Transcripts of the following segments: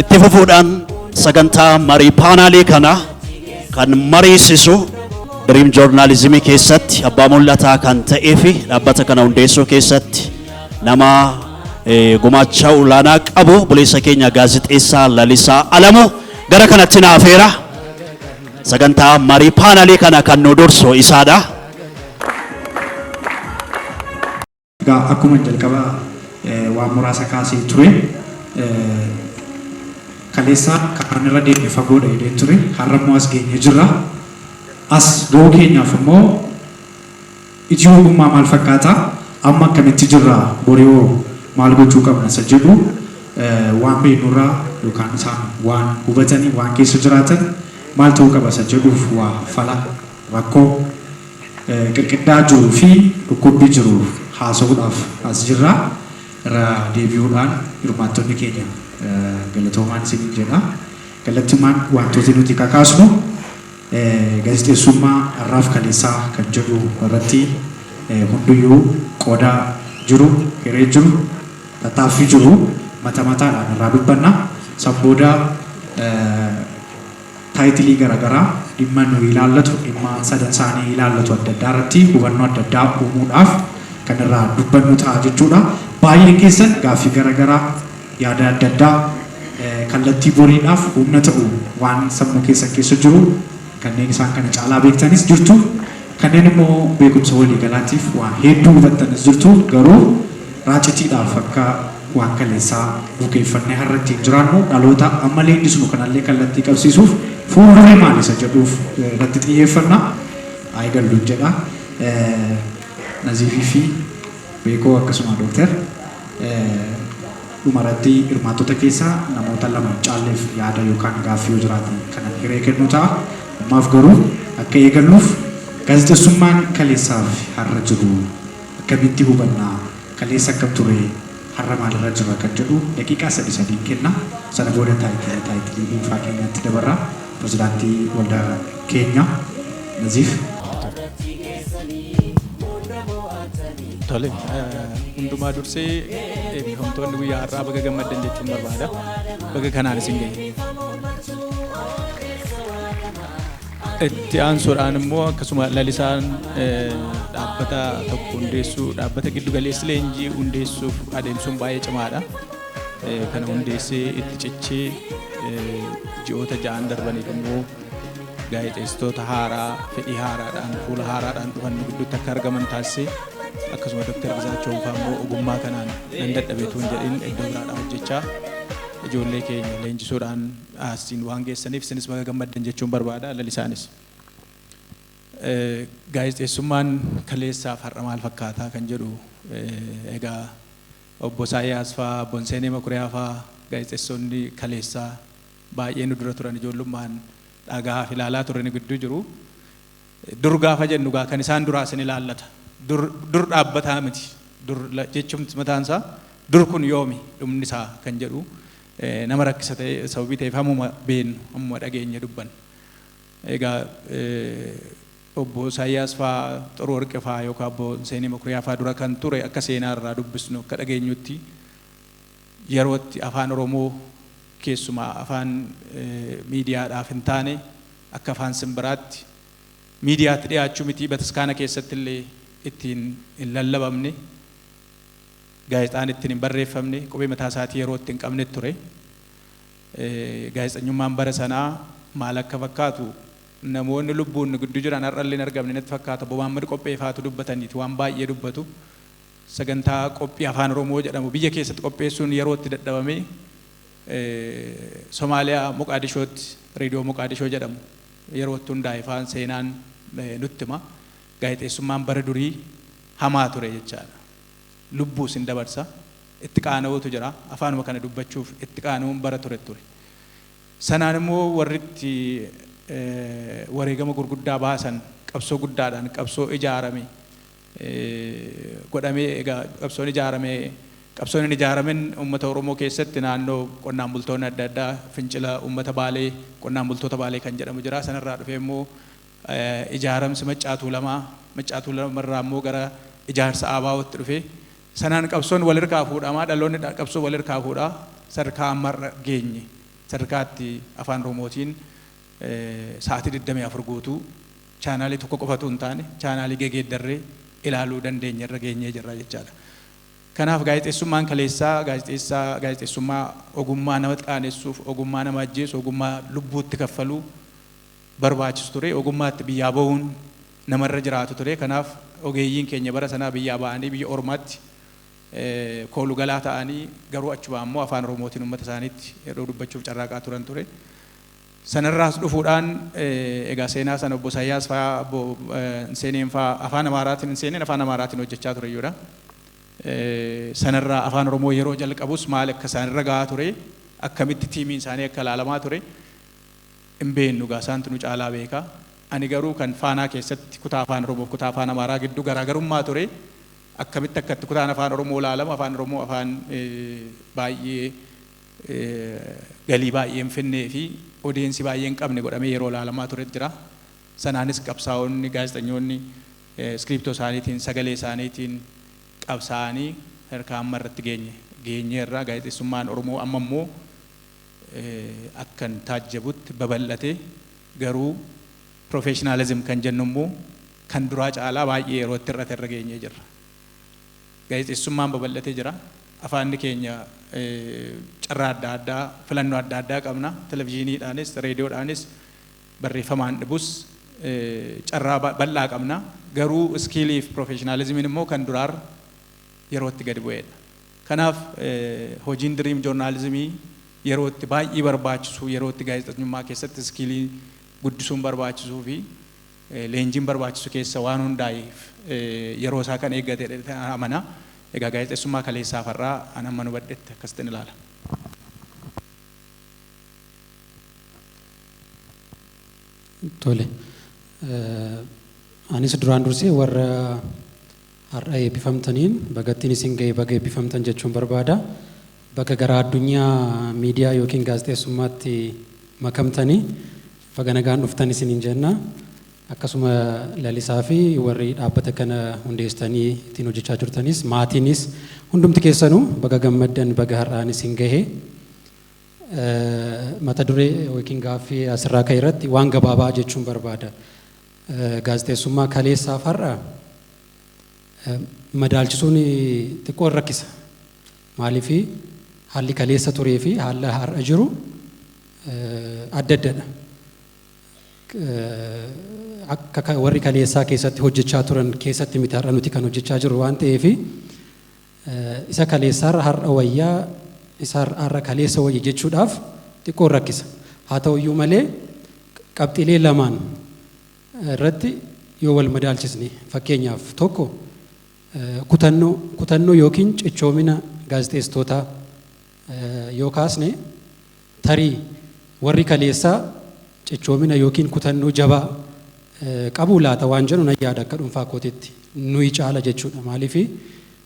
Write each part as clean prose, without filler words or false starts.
itti fufuudhaan sagantaa marii paanaalii kana kan mariisisu Dream Journalism keessatti abbaa mul'ataa kan ta'ee fi dhaabbata kana hundeessuu keessatti nama gumaacha olaanaa qabu buleessa keenya gaazexeessaa Lalisaa Alamuu gara kanatti naafeera. Sagantaa marii paanaalii kana kan nu dursu isaadha. Akkuma jalqaba waan muraasa kaasee ture kaleessa kan irra deemee fagoodha jedhee ture har'ammoo as geenye jirra. As ga'uu keenyaaf immoo ijoo ogummaa maal fakkaata amma akkamitti jirra boriyoo maal gochuu qabna isa jedhu waan beeknurraa yookaan isaan waan hubatanii waan keessa jiraatan maal ta'uu qaba isa jedhuuf waa fala rakkoo qirqiddaa jiruu fi dhukkubbii jiru haasa'uudhaaf as jirra. Irra deebi'uudhaan hirmaattonni keenya galatoomaan isiniin jedha. Kallattimaan wantoota nuti kakaasnu gaazexeessummaa har'aaf kaleessaa kan jedhu irratti hunduyyuu qooda jiru, hiree jiru, tattaaffii jiru mata mataadhaan irraa dubbanna. Sabbooda taayitilii garaagaraa dhimma nu ilaallatu dhimma sadan isaanii ilaallatu adda addaa irratti hubannoo adda addaa uumuudhaaf kan irraa dubbannu ta'a jechuudha. Baay'een keessan gaaffii garaagaraa yaada adda addaa kallattii boriidhaaf humna ta'u waan sammuu keessan keessa jiru kanneen isaan kana caalaa beektanis jirtu kanneen immoo beekumsa waliigalaatiif waan hedduu hubattanis jirtu garuu raacitiidhaaf akka waan kaleessaa bukeeffannee har'atti jiraannu dhaloota amma leenjisnu kanallee kallattii qabsiisuuf fuulduree maal isa jedhuuf irratti xiyyeeffannaa eegallu jedha. Naziifii fi beekoo akkasuma dooktar dhumarratti hirmaattota keessaa namoota lama caalleef yaada yookaan gaaffii yoo jiraatan kanan hiree kennu ta'a. Ammaaf garuu akka eegalluuf gaazexeessummaan kaleessaaf har'a jiru akkamitti hubannaa kaleessa akkam ture har'a maalirra jira kan jedhu daqiiqaa sadii kenna. Sana booda taayitilii dhuunfaa keenyatti dabarra. Pirezidaantii waldaa keenya Naziif. Tole hundumaa dursee eebbifamtoonni guyyaa har'aa baga gammaddan jechuun barbaada. Baga kanaan isin ga'e. Itti aansuudhaan immoo akkasuma Lalisaan dhaabbata tokko hundeessuu dhaabbata giddu galeessi leenjii hundeessuuf adeemsuun baay'ee cimaadha. Kana hundeessee itti cichee ji'oota 6 darbaniif immoo gaazexeessitoota haaraa fedhii haaraadhaan fuula haaraadhaan dhufan gidduutti akka argaman taasisee akkasuma Dr. Gizaachoo fa'aa immoo ogummaa kanaan nan dadhabeetu hin jedhin iddoo biraadhaan hojjechaa ijoollee keenya leenjisuudhaan asiin waan geessaniif isinis baga gammaddan jechuun barbaada. Lalisaanis gaazexeessummaan kaleessaaf har'a maal fakkaataa kan jedhu egaa obbo Isaayyaas fa'aa obbo Seenee Makuriyaa fa'aa gaazexeessonni kaleessaa baay'ee nu dura turan ijoollummaan dhagaa fi ilaalaa turre gidduu jiru. Dur gaafa jennu gaa kan isaan duraa isin ilaallata. Dur dhaabbataa miti. Dur jechuun mataan isaa dur kun yoomi dhumni isaa kan jedhu nama rakkisa ta'e sababii ta'eef hammuma beenu hammuma dhageenya dubban. Egaa obbo Isaayyaas fa'aa Xuruu Warqee fa'aa yookaan obbo Seenee Makuriyaa fa'aa dura kan ture akka seenaa irraa dubbisnu akka dhageenyutti yerootti afaan Oromoo keessumaa afaan miidiyaadhaaf hin taane akka afaan simbiraatti miidiyaatti dhiyaachuu miti bataskaana keessatti illee ittiin hin lallabamne gaazexaan ittiin hin barreeffamne qubee mataa isaatii yeroo ittiin qabne ture. Gaazexeessummaan bara sanaa maal akka fakkaatu namoonni lubbuun gidduu jiran har'allee hin argamne natti fakkaata. Obbo Mahammad Qopheefaatu dubbataniiti waan baay'ee dubbatu. Sagantaa qophii afaan Oromoo jedhamu biyya keessatti qopheessuun yeroo itti dadhabame Somaaliyaa Moqaadishootti reediyoo Moqaadishoo jedhamu yeroo itti hundaa'e afaan seenaan nutti hima. Gaazexeessummaan bara durii hamaa ture jechaadha. Lubbuus hin dabarsa. Itti qaana'uutu jira. Afaanuma kana dubbachuuf itti qaana'uun bara ture. Sanaan immoo warri itti wareegama gurguddaa baasan qabsoo guddaadhaan qabsoo ijaarame godhamee egaa qabsoon hin ijaaramin uummata Oromoo keessatti naannoo qonnaan bultoonni adda addaa fincila uummata Baalee qonnaan bultoota Baalee kan jedhamu jira. Sanarraa dhufee immoo ijaaramsi Maccaatuu lamarraa immoo gara ijaarsa Abaawootti dhufee sanaan qabsoon walirraa fuudhamaa dhaloonni qabsoo walirraa fuudhaa sadarkaa ammarra geenye sadarkaatti afaan Oromootiin sa'aatii 24 guutuu chaanaalii tokko qofatu hin taane chaanaalii geeddarree ilaaluu dandeenya irra geenyee jirra jechaadha. Kanaaf gaazexeessummaan kaleessaa gaazexeessummaa ogummaa nama qaanessuuf, ogummaa nama ajjeesu, ogummaa lubbuutti kaffaluu barbaachisu ture, ogummaatti biyyaa bahuun namarra jiraatu ture. Kanaaf ogeeyyiin keenya bara sanaa biyyaa ba'anii biyya ormaatti kooluu galaa ta'anii garuu achuma ammoo afaan Oromootiin uummata isaaniitti yeroo dubbachuuf carraaqaa turan ture. Sanarraas dhufuudhaan egaa seenaa sana obbo Isaayyaas fa'aa obbo Seeneen fa'aa afaan Amaaraatiin Seeneen afaan Amaaraatiin hojjechaa ture jechuudha. Sanarraa afaan Oromoo yeroo jalqabus maal akka isaanirra gahaa ture, akkamitti tiimiin isaanii akka ilaalamaa ture hin beeknu gaa isaantu nu caalaa beeka. Ani garuu kan faanaa keessatti kutaa afaan Oromoo fi kutaa afaan Amaaraa gidduu garaagarummaa ture. Akkamitti akkatti kutaan afaan Oromoo ilaalama, afaan Oromoo afaan baay'ee galii baay'ee hin finnee fi odeensi baay'ee hin qabne godhamee yeroo ilaalamaa ture jira. Sanaanis qabsaa'onni gaazexeessitoonni iskiriiptoo isaaniitiin sagalee isaaniitiin qabsaa'anii harka amma irratti geenye irraa gaazexeessummaan Oromoo amma immoo akkan taajjabutti babal'ate garuu professionalism kan jennu immoo kan duraa caalaa baay'ee yeroo itti irratti irra geenyee jirra. Gaazexeessummaan babal'atee jira. Afaanni keenya carraa adda addaa filannoo adda addaa qabna. Televezyiiniidhaanis reediyoodhaanis barreeffamaan dhibus carraa bal'aa qabna. Garuu iskiilii fi professionalismiin immoo kan duraarra yeroo itti gadi bu'eedha. Kanaaf hojiin diriim joornaalizimii yeroo itti baay'ee barbaachisu yeroo itti gaazexeessummaa keessatti iskiilii guddisuun barbaachisuu fi leenjiin barbaachisu keessa waan hundaa'eef yeroo isaa kan eeggate amana. Egaa gaazexeessummaa kaleessaa farraa an amma nu badhetti akkasitti ilaala. Tole. Anis duraan dursee warra har'a eebbifamtaniin bagattiin isin ga'e baga eebbifamtan jechuun barbaada. Bakka gara addunyaa miidiyaa yookiin gaazexeessummaatti makamtanii baga nagaan dhuftan isiniin jenna. Akkasuma lalisaa fi warri dhaabbata kana hundeessanii ittiin hojjechaa jirtanis maatiinis hundumti keessanuu baga gammaddan baga har'aan isin gahe. Mata duree yookiin gaaffii asirraa ka'e irratti waan gabaabaa jechuun barbaada. Gaazexeessummaa kaleessaaf har'a madaalchisuun xiqqoo rakkisa. Maaliif haalli kaleessa turee fi haala har'a jiru adda addadha. Akka warri kaleessaa keessatti hojjechaa turan keessatti miti har'a nuti kan hojjechaa jiru waan ta'eef isa kaleessaarra har'a wayyaa isa har'a kaleessa wayya jechuudhaaf xiqqoo rakkisa. Haa ta'uyyuu malee qabxiilee lamaan irratti yoo wal madaalchisne fakkeenyaaf tokko kutannoo yookiin cichoomina gaazexeessitootaa yoo kaasne tarii warri kaleessaa cichoomina yookiin kutannoo jabaa qabu laata waan jedhu na yaada akka dhuunfaa kootitti nuyi caala jechuudha. Maaliif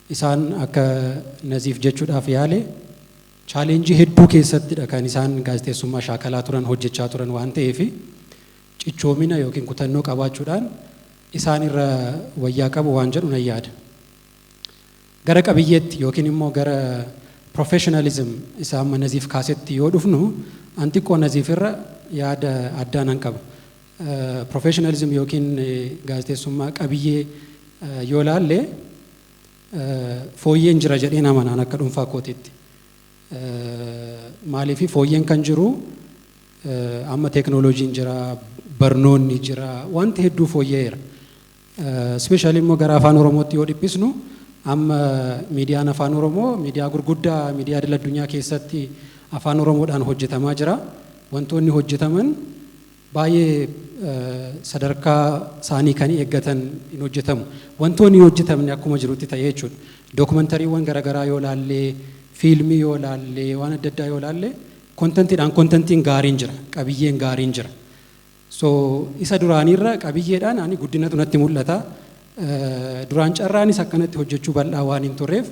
isaan akka naziif jechuudhaaf yaale chaalenjii hedduu keessattidha kan isaan gaazexeessummaa shaakalaa turan hojjechaa turan waan ta'eef cichoomina yookiin kutannoo qabaachuudhaan isaan irra wayyaa qabu waan jedhu na yaada. Gara qabiyyeetti yookiin immoo gara professionalism isa amma naziif kaasetti yoo dhufnu an xiqqoo naziif irra yaada addaan an qaba. Professionalism yookiin gaazexeessummaa qabiyyee yoo laalle fooyyeen jira jedheen amanaan akka dhuunfaa kootitti. Maaliif fooyyeen kan jiru amma teeknooloojiin jira, barnoonni jira, wanti hedduu fooyyeera. Ispeeshaalii immoo gara afaan Oromootti yoo dhiphisnu amma miidiyaan afaan Oromoo miidiyaa gurguddaa miidiyaa idil addunyaa keessatti afaan Oromoodhaan hojjetamaa jira. Wantoonni hojjetaman baay'ee sadarkaa isaanii kan eeggatan hin hojjetamu. Wantoonni hin hojjetamne akkuma jirutti ta'ee jechuudha. Dookumantariiwwan garaagaraa yoo laallee, fiilmii yoo laallee, waan adda addaa yoo laallee, kontentiin gaariin jira, qabiyyeen gaariin jira. So isa duraaniirra qabiyyeedhaan ani guddinatu natti mul'ata. Duraan carraanis akkanatti hojjechuu bal'aa waan hin turreef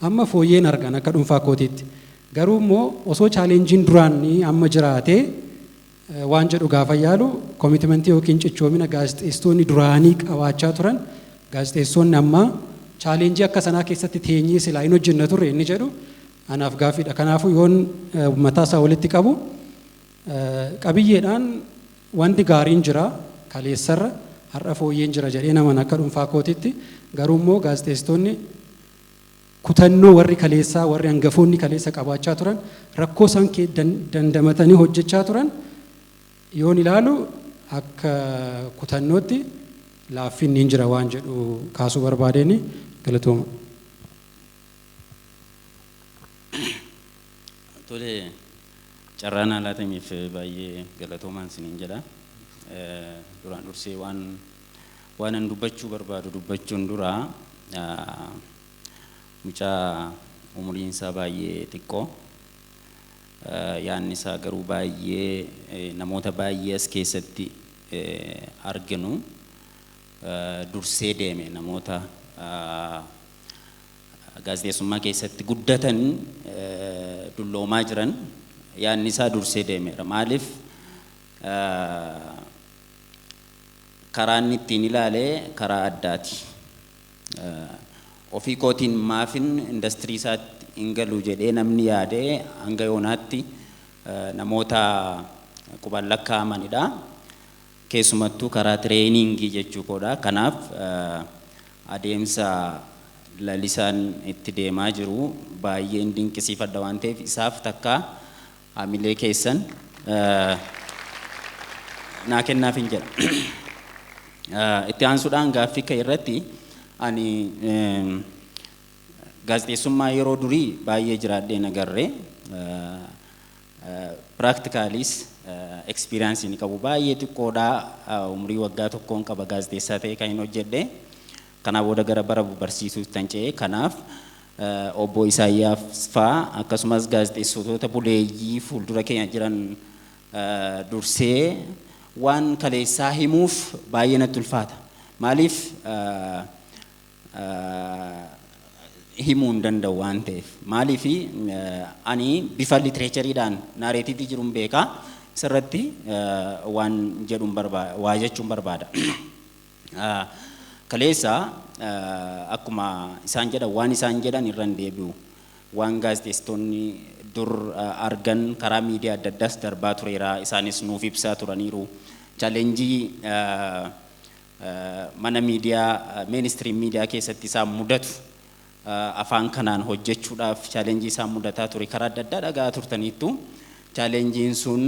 amma fooyyeen argan akka dhuunfaa kootiitti. Garuu immoo osoo chaalenjiin duraanii amma jiraatee waan jedhu gaafa yaalu koomitimentii yookiin cichoomina gaazexeessitoonni duraanii qabaachaa turan gaazexeessitoonni amma chaalenjii akka sanaa keessatti teenyee silaa hin hojjenna turre inni jedhu anaaf gaaffiidha. Kanaafuu yoon mataa isaa walitti qabu Qabiyyeedhaan wanti gaariin jira kaleessarra har'a fooyyeen jira jedhee naman akka dhuunfaa kootitti garuu immoo gaazexeessitoonni kutannoo warri kaleessaa warri hangafoonni kaleessa qabaachaa turan rakkoo isaan dandamatanii hojjechaa turan yoon ilaalu akka kutannootti laaffinni hin jira waan jedhu kaasuu barbaadeen galatooma. Tole carraan alaatamiif baay'ee galatoomaan isiniin jedha. Duraan dursee waan an dubbachuu barbaadu dubbachuun dura mucaa umuriin isaa baay'ee xiqqoo yaanni isaa garuu baay'ee namoota baay'ee as keessatti arginu dursee deeme namoota gaazexeessummaa keessatti guddatan dulloomaa jiran yaanni isaa dursee deemeera. Maaliif karaan ittiin ilaalee karaa addaati. Ofii kootiin maafin industirii isaatti hin galu jedhee namni yaadee hanga yoonaatti namoota quban lakkaa'amanidha. Keessumattuu karaa tireeningii jechuu koodha. Kanaaf adeemsa lalisaan itti deemaa jiru baay'een dinqisiifadha waan ta'eef isaaf takka haamilee keessan naa kennaaf hin jedha. Itti aansuudhaan gaaffii kee irratti ani gaazexeessummaa yeroo durii baay'ee jiraadhee nagarree practicalis experience ni qabu baay'ee xiqqoodhaa umrii waggaa tokkoon qaba gaazexeessaa ta'e kan hin hojjedhe kana booda gara bara barsiisuutti tan ce'e kanaaf obbo Isaayyaas fa'aa akkasumas gaazexeessitoota buleeyyii fuuldura keenya jiran dursee waan kaleessaa himuuf baay'ee natti ulfaata. Maaliif himuu hin danda'u waan ta'eef. Maaliif ani bifa litereechariidhaan naareetiivii jiruun beekaa isarratti waan jedhuun barbaada waa jechuun barbaada. Kaleessa akkuma isaan jedhan waan isaan jedhan irra hin deebi'u. Waan gaazexeessitoonni dur argan karaa miidiyaa adda addaas darbaa tureera isaanis nuuf ibsaa turaniiru. Chaalenjii mana miidiyaa ministirii miidiyaa keessatti isaan mudatu afaan kanaan hojjechuudhaaf chaalenjii isaan mudataa ture karaa adda addaa dhagaa turtaniittu chaalenjiin sun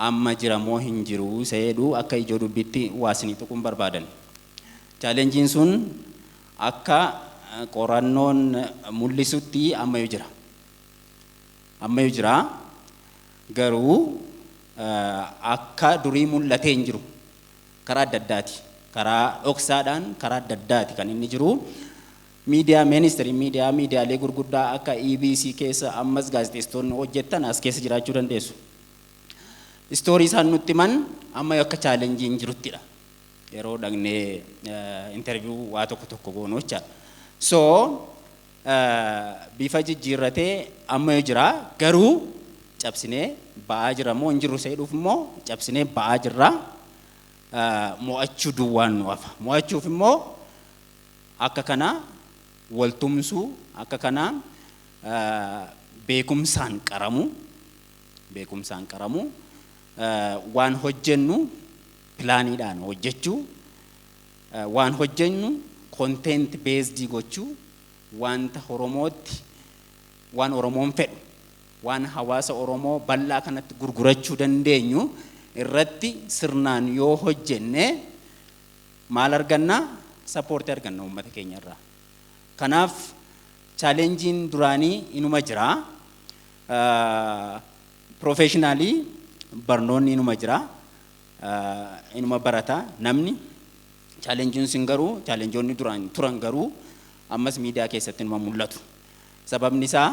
amma jira moo hin jiru seeduu akka ijoo dubbitti waasni tuquun barbaadan. Chaalenjiin sun akka qorannoon mul'isutti ammayyuu jira. Ammayyuu jira garuu akka durii mul'atee hin jiru karaa adda addaati. Karaa dhoksaadhaan karaa adda addaati kan inni jiru. Miidiyaa ministirii miidiyaalee gurguddaa akka EBC keessa ammas gaazexeessitoonni hojjettan as keessa jiraachuu dandeessu. Istoorii isaan nutti himan ammayyuu akka chaalenjiin jiruttidha. Yeroo dhaqnee interview waa tokko goonu jecha. So bifa jijjiirratee ammayyuu jira garuu cabsinee ba'aa jira moo hin jirru seedhuuf immoo cabsinee ba'aa jirra. Mo'achuu duwwaan nu hafa. Mo'achuuf immoo akka kana waltumsuu akka kana beekumsaan qaramu waan hojjennu pilaaniidhaan hojjechuu waan hojjennu content based gochuu wanta Oromootti waan Oromoon fedhu waan hawaasa Oromoo bal'aa kanatti gurgurachuu dandeenyu irratti sirnaan yoo hojjenne maal arganna sappoortii arganna uummata keenya irraa. Kanaaf chaalenjiin duraanii inuma jira. Professionally barnoonni inuma jira. Inuma barata namni chaalenjiin sun garuu chaalenjoonni duraan turan garuu ammas miidiyaa keessatti inuma mul'atu. Sababni isaa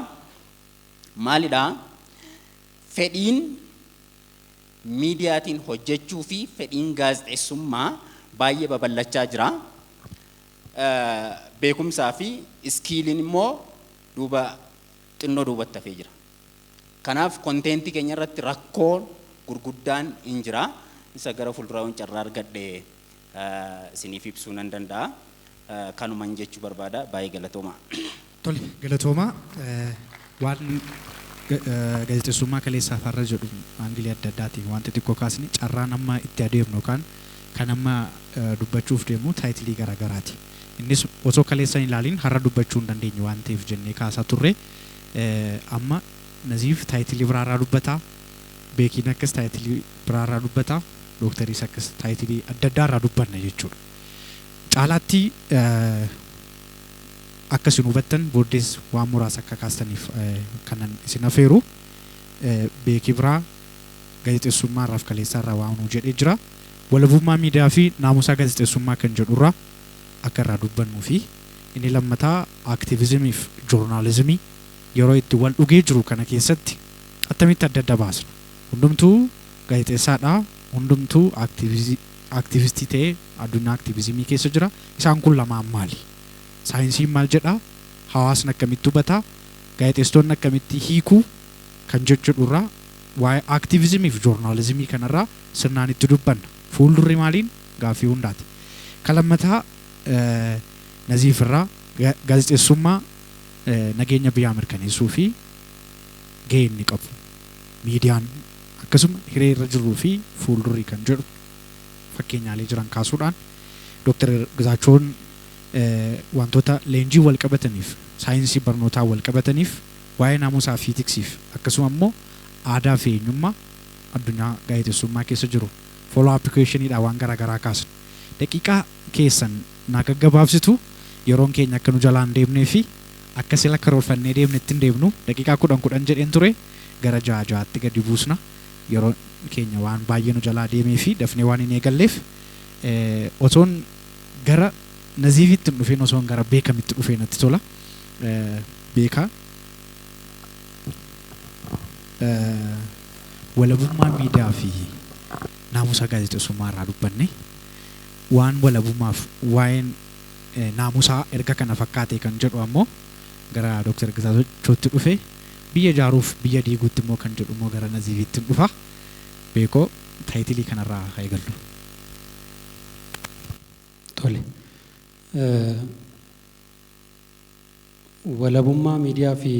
maalidhaa? Fedhiin miidiyaatiin hojjechuu fi fedhiin gaazexeessummaa baay'ee babal'achaa jira. Beekumsaa fi iskiiliin immoo xinnoo duubatti hafee jira. Kanaaf konteentii keenya irratti rakkoo gurguddaan hin jira. Isa gara fuulduraan carraa argadhee isiniif ibsuu nan danda'a. Kanumaan jechuu barbaada. Baay'ee galatoomaa. Tole galatoomaa waan gaazexeessummaa kaleessaa farra jedhu aangilii adda addaatiin wanti xiqqoo kaasni carraan amma itti adeemnu yookaan kan amma dubbachuuf deemu taayitilii garaagaraati. Innis osoo kaleessa hin ilaaliin har'a dubbachuu hin dandeenye waan ta'eef jennee kaasaa turre amma Naziif taayitilii biraarraa dubbataa, Beekiin akkas taayitilii biraarraa dubbataa, Dooktariis akkas taayitilii adda addaarraa dubbanna jechuudha. Caalaatti akka isin hubattan booddees waan muraasa akka kaastaniif kanan isin afeeru Beekii biraa gaazexeessummaa irraaf kaleessaa irraa waan nu jedhee jira. Walabummaa miidiyaa fi naamusaa gaazexeessummaa kan jedhurraa akka irraa dubbannuu fi inni lammataa aktiivizimii fi joornaalizimii yeroo itti wal dhugee jiru kana keessatti attamitti adda adda baasna. Hundumtuu gaazexeessaadha, hundumtuu aktiivistii ta'ee addunyaa aktiivizimii keessa jira. Isaan kun lamaan maali? Saayinsiin maal jedha? Hawaasni akkamitti hubata? Gaazexeessitoonni akkamitti hiikuu kan jechuudhurraa waa'ee aktiivizimii fi joornaalizimii kanarraa sirnaan itti dubbanna. Fuuldurri maaliin? Gaaffii hundaati. Kalammataa Naziif irraa gaazexeessummaa nageenya biyyaa mirkaneessuu fi gahee inni qabu. Miidiyaan akkasuma hiree irra jiruu fi fuuldurri kan jedhu fakkeenyaalee jiran kaasuudhaan Dr. Gizaachoon wantoota leenjii wal qabataniif saayinsii barnootaa wal qabataniif waa'ee naamusaa fi tiksiif akkasuma immoo aadaa fi eenyummaa addunyaa gaazexeessummaa keessa jiru follow applicationidha waan garaagaraa kaasna. Daqiiqaa keessan naa gaggabaabsitu yeroon keenya akka nu jalaan deemnee fi akka sila karoorfannee deemne ittiin deemnu daqiiqaa 10 jedheen ture gara 6 gadi buusna. Yeroo keenya waan baay'ee nu jalaa deemee fi dafnee waan hin eegalleef osoon gara Naziifitti dhufeen osoon gara Beekamitti dhufee natti tola. Beekaa walabummaa miidiyaa fi naamusa gaazexeessummaa irraa dubbanne waan walabummaaf waa'een naamusaa erga kana fakkaatee kan jedhu ammoo gara Dr. Gizaachootti dhufe biyya jaaruuf biyya diiguutti immoo kan jedhu immoo gara Naziifitti dhufa. Beekoo taayitilii kanarraa haa eegallu. Tole. Walabummaa miidiyaa fi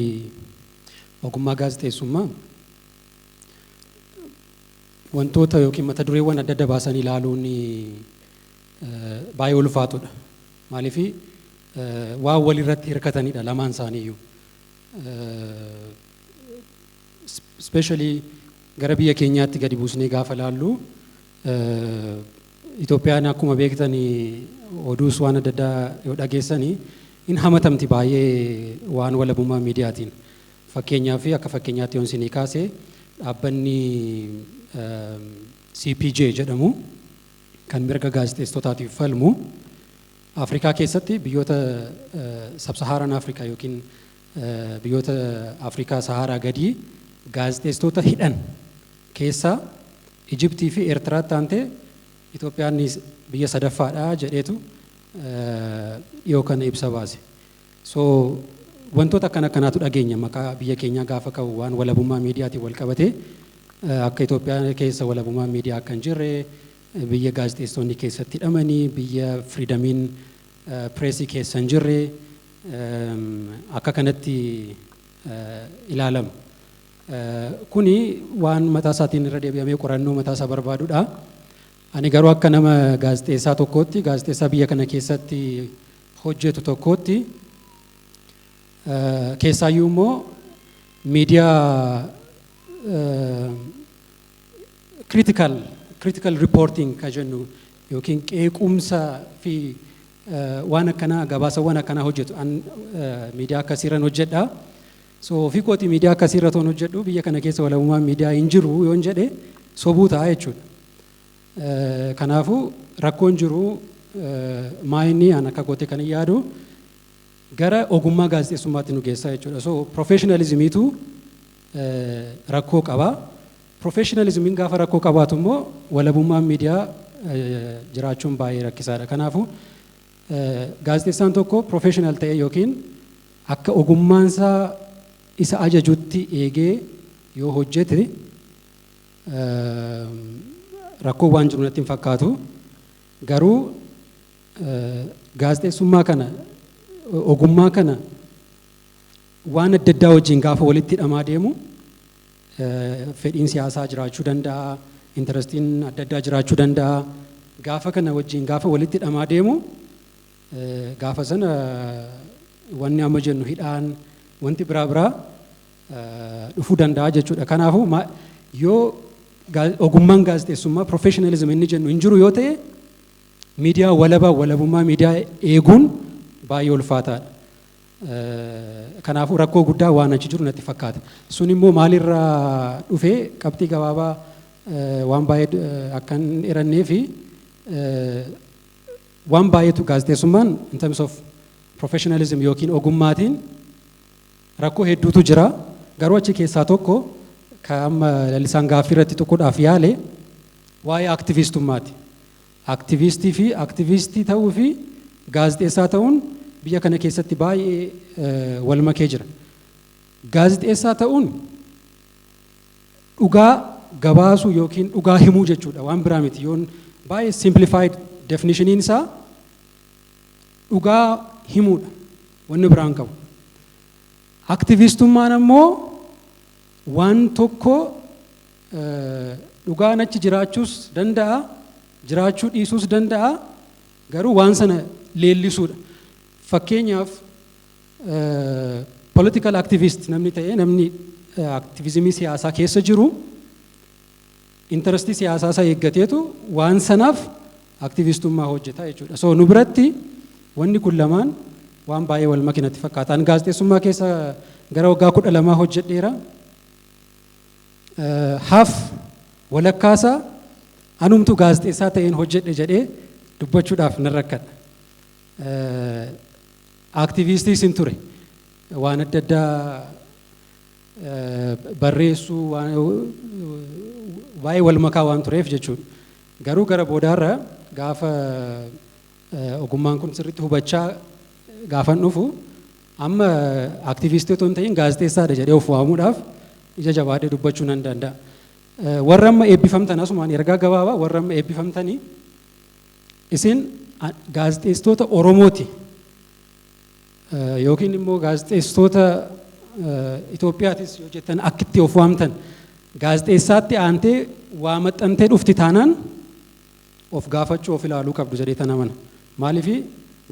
ogummaa gaazexeessummaa wantoota yookiin mata dureewwan adda adda baasanii ilaaluun baay'ee ulfaatudha. Maaliif waan walirratti hirkatanidha lamaan isaaniiyyuu. Especially gara biyya keenyaatti gadi buusnee gaafa ilaallu Itoophiyaan akkuma beektan oduus waan adda addaa yoo dhageessanii in hamatamti baay'ee waan walabummaa miidiyaatiin. Fakkeenyaaf akka fakkeenyaatti yoon isinii kaase dhaabbanni CPJ jedhamu kan mirga gaazexeessitootaatiif falmu Afrikaa keessatti biyyoota Sab-Sahaaraan Afrikaa yookiin biyyoota Afrikaa Saharaa gadii gaazexeessitoota hidhan keessaa Ijiptii fi Eertiraatti aantee Itoophiyaan biyya sadaffaadha jedheetu dhiyoo kana ibsa baase. So wantoota akkanaatu dhageenya maqaa biyya keenyaa gaafa qabu waan walabummaa miidiyaatiin wal qabatee akka Itoophiyaa keessa walabummaa miidiyaa akka hin jirre biyya gaazexeessitoonni keessatti hidhamanii biyya firiidamiin pireesii keessa hin jirre akka kanatti ilaalama. Kuni waan mataa isaatiin irra deebi'amee qorannoo mataa isaa barbaadudha. Ani garuu akka nama gaazexeessaa tokkootti gaazexeessaa biyya kana keessatti hojjetu tokkootti keessaayyuu immoo miidiyaa critical reporting kan jennu yookiin qeequmsa fi waan akkanaa gabaasawwan akkanaa hojjetu miidiyaa akkasiirran hojjedha. So ofii kooti miidiyaa akkasiirra toon hojjedhu biyya kana keessa walabummaan miidiyaa hin jiru yoon jedhe sobuu ta'a jechuudha. Kanaafuu rakkoon jiru maayinni an akka goote kan yaadu gara ogummaa gaazexeessummaatti nu geessaa jechuudha. So professionalismiitu rakkoo qaba. Professionalismiin gaafa rakkoo qabaatu immoo walabummaan miidiyaa jiraachuun baay'ee rakkisaadha. Kanaafuu gaazexeessaan tokko professional ta'e yookiin akka ogummaansaa isa ajajutti eegee yoo hojjete rakkoo waan jiru natti hin fakkaatu. Garuu gaazexeessummaa kana ogummaa kana waan adda addaa wajjin gaafa walitti hidhamaa deemu fedhiin siyaasaa jiraachuu danda'a, intarastiin adda addaa jiraachuu danda'a. Gaafa kana wajjin gaafa walitti hidhamaa deemu gaafa sana wanni amma jennu hidhaan wanti biraa dhufuu danda'a jechuudha. Kanaafuu yoo ogummaan gaazexeessummaa professionalism inni jennu hin jiru yoo ta'e miidiyaa walabummaa miidiyaa eeguun baay'ee ulfaataadha. Kanaafuu rakkoo guddaa waan achi jiru natti fakkaata. Sun immoo maalirraa dhufee qabxii gabaabaa waan baay'ee akkan hirannee fi waan baay'eetu gaazexeessummaan in terms of professionalism yookiin ogummaatiin rakkoo hedduutu jira. Garuu achi keessaa tokko kan amma lalisaan gaaffii irratti tuquudhaaf yaale waa'ee aktivistummaati. Aktivistii fi aktivistii ta'uu fi gaazexeessaa ta'uun biyya kana keessatti baay'ee wal makee jira. Gaazexeessaa ta'uun dhugaa gabaasuu yookiin dhugaa himuu jechuudha, waan biraa miti. Yoon baay'ee simplified definitioniin isaa dhugaa himuudha, wanni biraan qabu. Aktivistummaan ammoo waan tokko dhugaan achi jiraachuus danda'a, jiraachuu dhiisuus danda'a, garuu waan sana leellisuudha. Fakkeenyaaf political activist namni ta'e, namni aktivizimii siyaasaa keessa jiru intarastii siyaasaa isaa eeggateetu waan sanaaf aktivistummaa hojjeta jechuudha. So nu biratti wanni kun lamaan waan baay'ee wal makinatti fakkaata. Ani gaazexeessummaa keessa gara waggaa 12 hojjedheera. Haaf walakkaasaa anumtu gaazexeessaa ta'een hojjedhe jedhee dubbachuudhaaf nan rakkadha. Aktivistiis hin ture. Waan adda addaa barreessuu baay'ee wal makaa waan tureef jechuudha. Garuu gara boodaarra gaafa ogummaan kun sirriitti hubachaa gaafan dhufu amma aktivistii otoo hin ta'in gaazexeessaadha jedhee of waamuudhaaf ija jabaadhee dubbachuu nan danda'a. Warra amma eebbifamtan asumaan ergaa gabaabaa warra amma eebbifamtanii isin gaazexeessitoota Oromooti yookiin immoo gaazexeessitoota Itoophiyaatis yoo jettan akkitti of waamtan gaazexeessaatti aantee waa maxxantee dhufti taanaan of gaafachuu of ilaaluu qabdu jedhee tan amana. Maaliif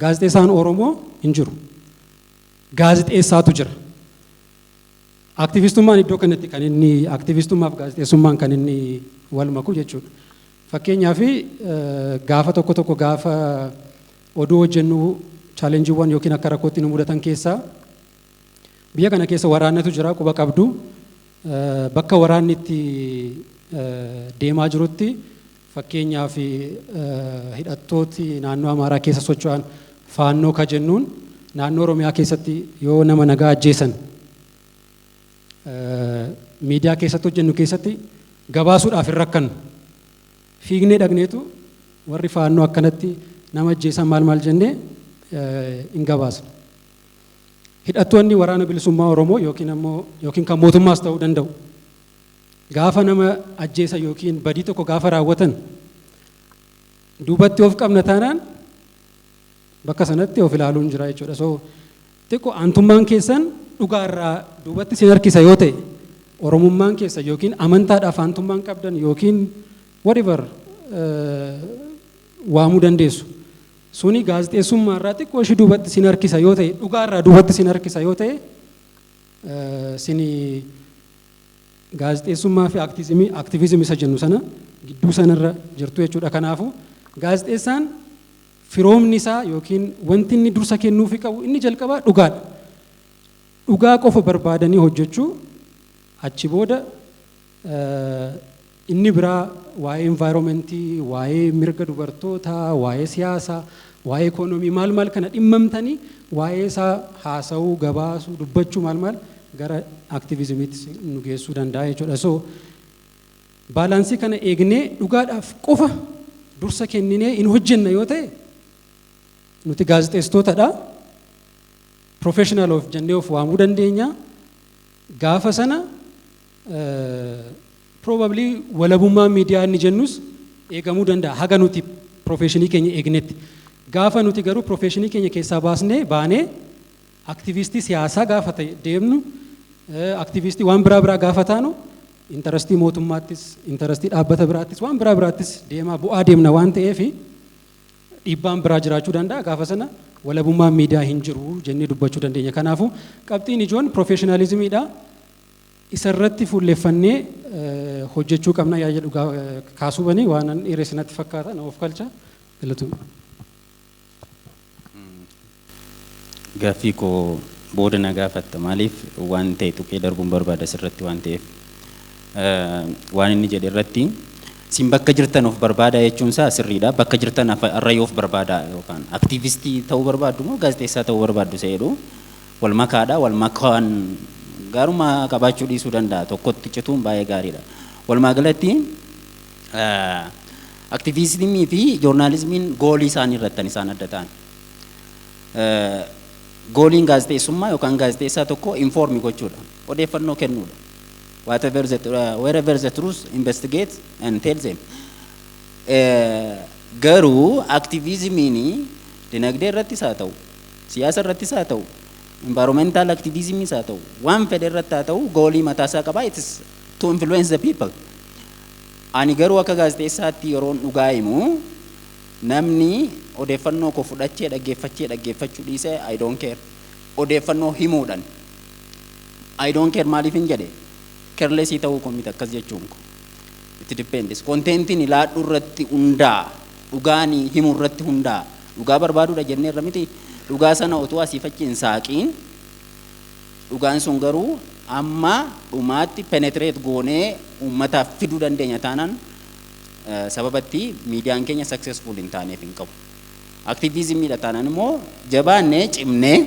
gaazexeessaan Oromoo hin jiru. Gaazexeessaatu jira. Aktivistummaan iddoo kanatti kan inni aktivistummaaf gaazexeessummaan kan inni wal maku jechuudha. Fakkeenyaaf gaafa tokko gaafa oduu hojjennu chaalenjiiwwan yookiin akka rakkootti nu mudatan keessaa biyya kana keessa waraannatu jira quba qabdu. Bakka waraanni itti deemaa jirutti fakkeenyaaf hidhattooti naannoo Amaaraa keessa socho'an faannoo ka jennuun naannoo Oromiyaa keessatti yoo nama nagaa ajjeesan miidiyaa keessatti hojjennu keessatti gabaasuudhaaf hin rakkannu. Fiignee dhaqneetu warri faannoo akkanatti nama ajjeesan maal jennee hin gabaasnu. Hidhattoonni waraana bilisummaa Oromoo yookiin kan mootummaas ta'uu danda'u. Gaafa nama ajjeesan yookiin badii tokko gaafa raawwatan duubatti of qabna taanaan bakka sanatti of ilaaluun jira jechuudha. So xiqqoo aantummaan keessan dhugaarraa duubatti sin harkisa yoo ta'e Oromummaan keessa yookiin amantaadhaaf aantummaan qabdan yookiin whatever waamuu dandeessu. Suni gaazexeessummaarraa xiqqoo ishii duubatti sin harkisa yoo ta'e dhugaarraa duubatti sin harkisa yoo ta'e sini gaazexeessummaa fi aktiivizimii isa jennu sana gidduu sanarra jirtu jechuudha. Kanaafuu gaazexeessaan firoomni isaa yookiin wanti inni dursa kennuufi qabu inni jalqabaa dhugaadha. Dhugaa qofa barbaadanii hojjechuu achi booda inni biraa waa'ee environmentii, waa'ee mirga dubartootaa, waa'ee siyaasaa, waa'ee ikoonomii maal kana dhimmamtanii waa'ee isaa haasa'uu, gabaasuu, dubbachuu maal gara aktiivizimiitti nu geessuu danda'a jechuudha. So baalaansii kana eegnee dhugaadhaaf qofa dursa kenninee hin hojjenna yoo ta'e nuti gaazexeessitootadha. Professional of jennee of waamuu dandeenya. Gaafa sana probably walabummaa miidiyaa inni jennus eegamuu danda'a haga nuti professionii keenya eegnetti. Gaafa nuti garuu professionii keenya keessaa baanee aktivistii siyaasaa gaafa ta'e deemnu aktivistii waan biraa gaafa taanu intarastii mootummaattis, intarastii dhaabbata biraattis, waan biraa biraattis deemaa bu'aa deemna waan ta'eef dhiibbaan biraa jiraachuu danda'a. Gaafa sana walabummaan miidiyaa hin jiru jennee dubbachuu dandeenya. Kanaafuu qabxiin ijoon professionalizimiidha. Isarratti fuulleffannee hojjechuu qabna yaa jedhu kaasuu banii waan dhiirri sanatti fakkaata na of kalcha galatu. Gaaffii koo booda na gaafatta maaliif waan ta'e tuqee darbuun barbaada sirratti waan ta'eef waan inni jedhe irratti sin bakka jirtan of barbaada jechuun isaa sirriidha. Bakka jirtan arrayoo of barbaada yookaan aktiivistii ta'uu barbaaddu moo gaazexeessaa ta'uu barbaaddu seedhu wal makaadha. Wal makaan gaaruma qabaachuu dhiisuu danda'a. Tokkotti cituun baay'ee gaariidha. Walumaa galatti aktiivistimii fi joornaalizimiin goolii isaanii irratti isaan adda ta'an. Gooliin gaazexeessummaa yookaan gaazexeessaa tokko informi gochuudha. Odeeffannoo kennuudha. Wherever the truth, investigate and tell them. Garuu aktiivizimiin dinagdee irrattis haa ta'u, siyaasa irrattis haa ta'u, environmental activismis haa ta'u, waan fedhe irratti haa ta'u goolii mataasaa qaba. It is to influence the people. Ani garuu akka gaazexeessaatti yeroon dhugaa himu namni odeeffannoo koo fudhachee dhaggeeffachuu dhiisee I don't care. Odeeffannoo himuudhaan I don't care maaliif hin jedhe carelessii ta'uu koo miti akkas jechuun ko. It depends. Kontentiin ilaadhu irratti hundaa, dhugaan himuu irratti hundaa. Dhugaa barbaaduudha jennee irra miti. Dhugaa sana otoo asii fachi hin saaqiin dhugaan sun garuu amma dhumaatti penetrate goonee uummataaf fiduu dandeenya taanaan sababatti miidiyaan keenya successful hin taaneef hin qabu. Aktiivizimiidha taanaan immoo jabaannee cimnee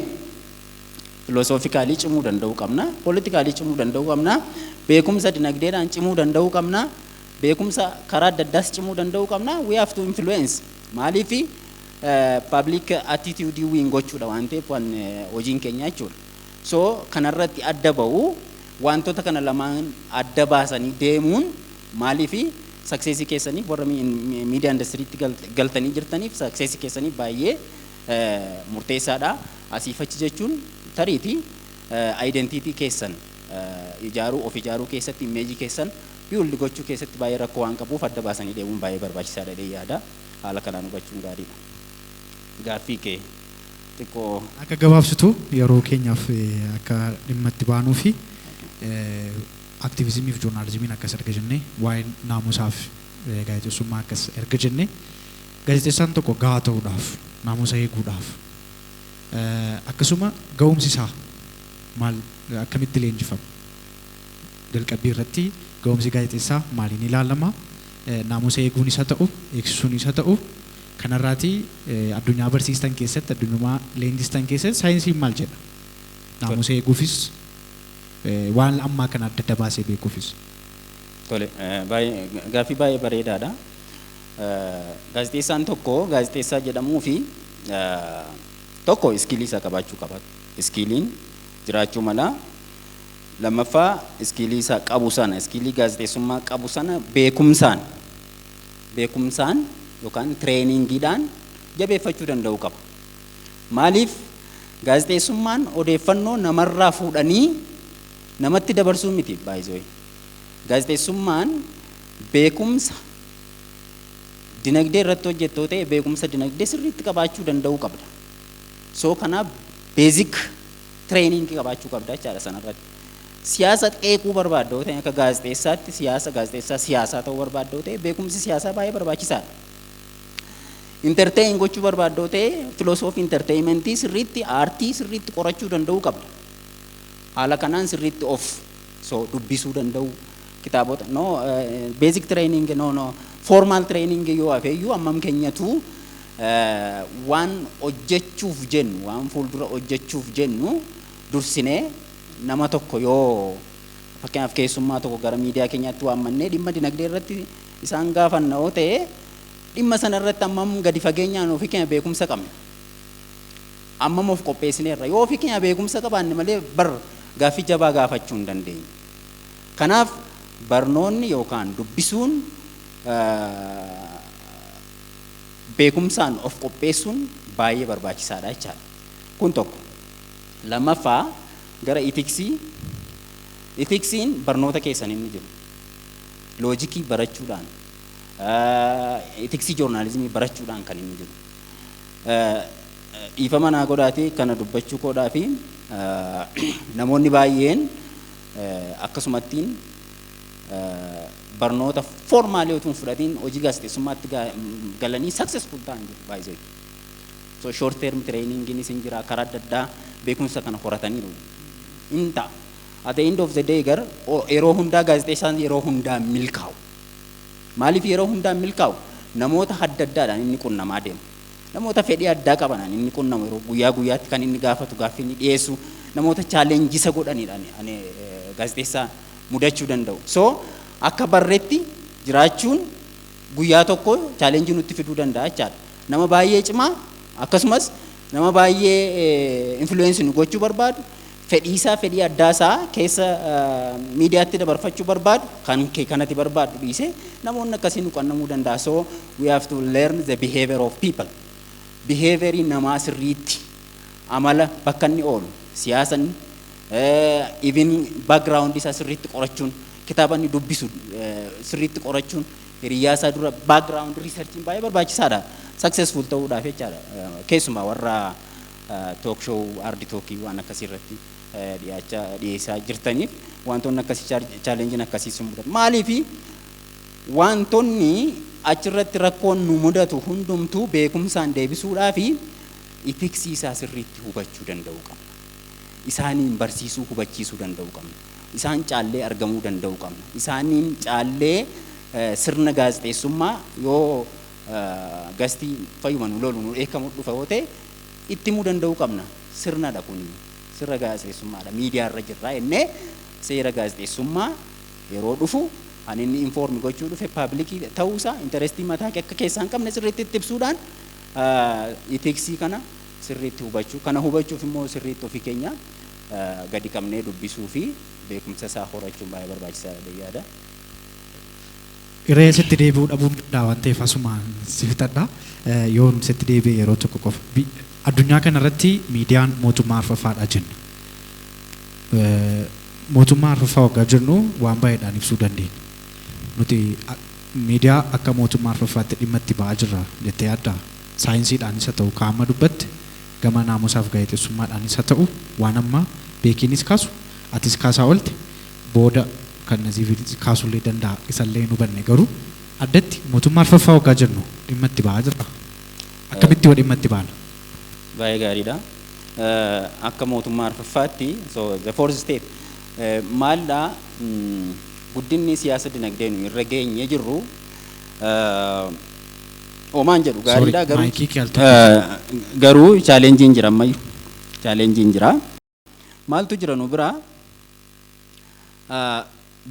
filosoofikaalii cimuu danda'uu qabna, politikaalii cimuu danda'uu qabna, beekumsa dinagdeedhaan cimuu danda'uu qabna, beekumsa karaa adda addaas cimuu danda'uu qabna. We have to influence. Maaliif public attitude win gochuudha waan ta'eef waan hojiin keenya jechuudha. So kanarratti adda ba'uu wantoota kana lamaan adda baasanii deemuun maaliif success keessanii warra media industry galtanii jirtaniif success keessanii baay'ee murteessaadha. Asiifachi jechuun tariitii identity keessan of ijaaruu keessatti image keessan build gochuu keessatti baay'ee rakkoo waan qabuuf adda baasanii deemuun baay'ee barbaachisaadha jedhee yaada. Haala kanaan hubachuun gaariidha. Gaaffii kee xiqqoo akka gabaabsitu yeroo keenyaaf akka dhimma itti baanuu fi aktiivizimii fi joornaalizimiin akkas erga jennee waa'ee naamusaaf gaazexeessummaa akkas erga jennee gaazexeessaan tokko gahaa ta'uudhaaf naamusa eeguudhaaf akkasuma ga'umsi isaa maal akkamitti leenjifama jalqabbii irratti ga'umsi gaazexeessaa maaliin ilaalama naamusa eeguun isa ta'u eegsisuun isa ta'u kanarraati addunyaa barsiistan keessatti addunyaa leenjistan keessatti saayinsiin maal jedha naamusa eeguufis waan ammaa kana adda adda baasee beekuufis. Tole gaaffii baay'ee bareedaadha. Gaazexeessaan tokko gaazexeessaa jedhamuu fi tokko iskiilii isaa qabaachuu qaba. Iskiiliin jiraachuu mala. Lammaffaa iskiilii isaa qabu sana iskiilii gaazexeessummaa qabu sana beekumsaan yookaan tireeningiidhaan jabeeffachuu danda'uu qaba. Maaliif gaazexeessummaan odeeffannoo namarraa fuudhanii namatti dabarsuu miti baay'ee. Gaazexeessummaan beekumsa dinagdee irratti hojjettoo ta'e beekumsa dinagdee sirriitti qabaachuu danda'uu qabda. So kanaaf basic training qabaachuu qabda jechaadha sanarratti. Siyaasa qeequu barbaaddoo ta'e akka gaazexeessaatti gaazexeessaa siyaasaa ta'uu barbaaddoo ta'e beekumsi siyaasaa baay'ee barbaachisaadha. Entertain gochuu barbaaddoo ta'e filosoofii entertainmentii sirriitti aartii sirriitti qorachuu danda'uu qabda. Haala kanaan sirriitti of dubbisuu danda'u kitaabota basic training formal training yoo hafeeyyuu ammam keenyatu waan hojjechuuf jennu waan fuuldura hojjechuuf jennu dursinee nama tokko yoo fakkeenyaaf keessummaa tokko gara miidiyaa keenyaatti waammannee dhimma dinagdee irratti isaan gaafanna yoo ta'e dhimma sana irratti ammam gadi fageenyaan ofii keenya beekumsa qabna. Ammam of qopheessineerra yoo ofii keenya beekumsa qabaanne malee gaaffii jabaa gaafachuu hin dandeenye. Kanaaf barnoonni yookaan dubbisuun beekumsaan of qopheessuun baay'ee barbaachisaadha jechaadha. Kun tokko. Lammaffaa gara itiksii. Itiksiin barnoota keessan inni jiru. loojikii barachuudhaan etiksii joornaalizimii barachuudhaan kan inni jiru. Dhiifama naa godhaatee kana dubbachuu koodhaa fi namoonni baay'een akkasumattiin barnoota formaalii utuu hin fudhatiin hojii gaazexeessummaatti galanii successful ta'an jiru baay'ee. So short term training sin jira karaa adda addaa beekumsa kana horatanii jiru. Inta at the end of the day gar yeroo hundaa gaazexeessaan yeroo hundaa milkaa'u. Maaliif yeroo hundaa milkaa'u? Namoota adda addaadhaan inni qunnamaa deema. Namoota fedhii addaa qabanaan inni qunnamu yeroo guyyaa guyyaatti kan inni gaafatu gaaffii inni dhiyeessu namoota chaalenjisa godhaniidhaan gaazexeessaa mudachuu danda'u. So akka barreetti jiraachuun guyyaa tokko chaalenjii nutti fiduu danda'a jechaadha. Nama baay'ee cimaa akkasumas nama baay'ee influence nu gochuu barbaadu fedhii addaasaa keessa miidiyaatti dabarfachuu barbaadu kan kanatti barbaadu dhiisee namoonni akkasii nu qannamuu danda'a. So we have to learn the behavior of people. Behaviorii namaa sirriitti amala bakka inni oolu siyaasan even background isaa sirriitti qorachuun kitaaba inni dubbisu sirriitti qorachuun hiriyaasaa dura background researchiin baay'ee barbaachisaadha successful ta'uudhaaf jechaadha. Keessumaa warra talk show ardi talkii waan akkasii irratti dhiyeessaa jirtaniif wantoonni akkasii challenge akkasii sun mudatu. Maaliif wantoonni achirratti rakkoon nu mudatu hundumtuu beekumsaan deebisuudhaa fi itiksii isaa sirriitti hubachuu danda'uu qabna. Isaaniin barsiisuu hubachiisuu danda'uu qabna. Isaan caallee argamuu danda'uu qabna. Isaaniin caallee sirna gaazexeessummaa yoo gastii fayyuma nu lolu nu eekamu dhufa yoo ta'e itti himuu danda'uu qabna. Sirnadha kun sirna gaazexeessummaadha. Miidiyaa irra jirraa jennee seera gaazexeessummaa yeroo dhufu ani inni inform gochuu dhufe publikii ta'uusaa interestii mataa akka keessaa hin qabne sirriitti itti ibsuudhaan itiksii kana sirriitti hubachuu kana hubachuuf immoo sirriitti ofii keenya gadi qabnee dubbisuu fi beekumsa isaa horachuun baay'ee barbaachisaadha yaada. Irree sitti deebi'uu dhabuun danda'a waan ta'eef asumaan si fixadha. Yoon sitti deebi'e yeroo tokko qofa. Addunyaa kanarratti miidiyaan mootummaa arfaffaadha jenna. Mootummaa arfaffaa waggaa jennu waan baay'eedhaan ibsuu dandeenya. Nuti miidiyaa akka mootummaa arfaffaatti dhimma itti ba'aa jirra jettee yaaddaa? Saayinsiidhaanis haa ta'u kaa'ama dubbatte gama naamusaaf gaazexeessummaadhaanis haa ta'u waan amma beekiinis kaasu atis kaasaa oolte booda kan naziif kaasullee danda'a isallee nu banne garuu addatti mootummaa arfaffaa waggaa jennu dhimma itti ba'aa jirra. Akkamitti yoo dhimma itti baana? Baay'ee gaariidha. Akka mootummaa arfaffaatti so the fourth state maaldhaa guddinni siyaasa dinagdee nu irra geenye jirru oomaan jedhu gaariidha garuu chaalenjiin jira ammayyuu chaalenjiin jira. Maaltu jira nu bira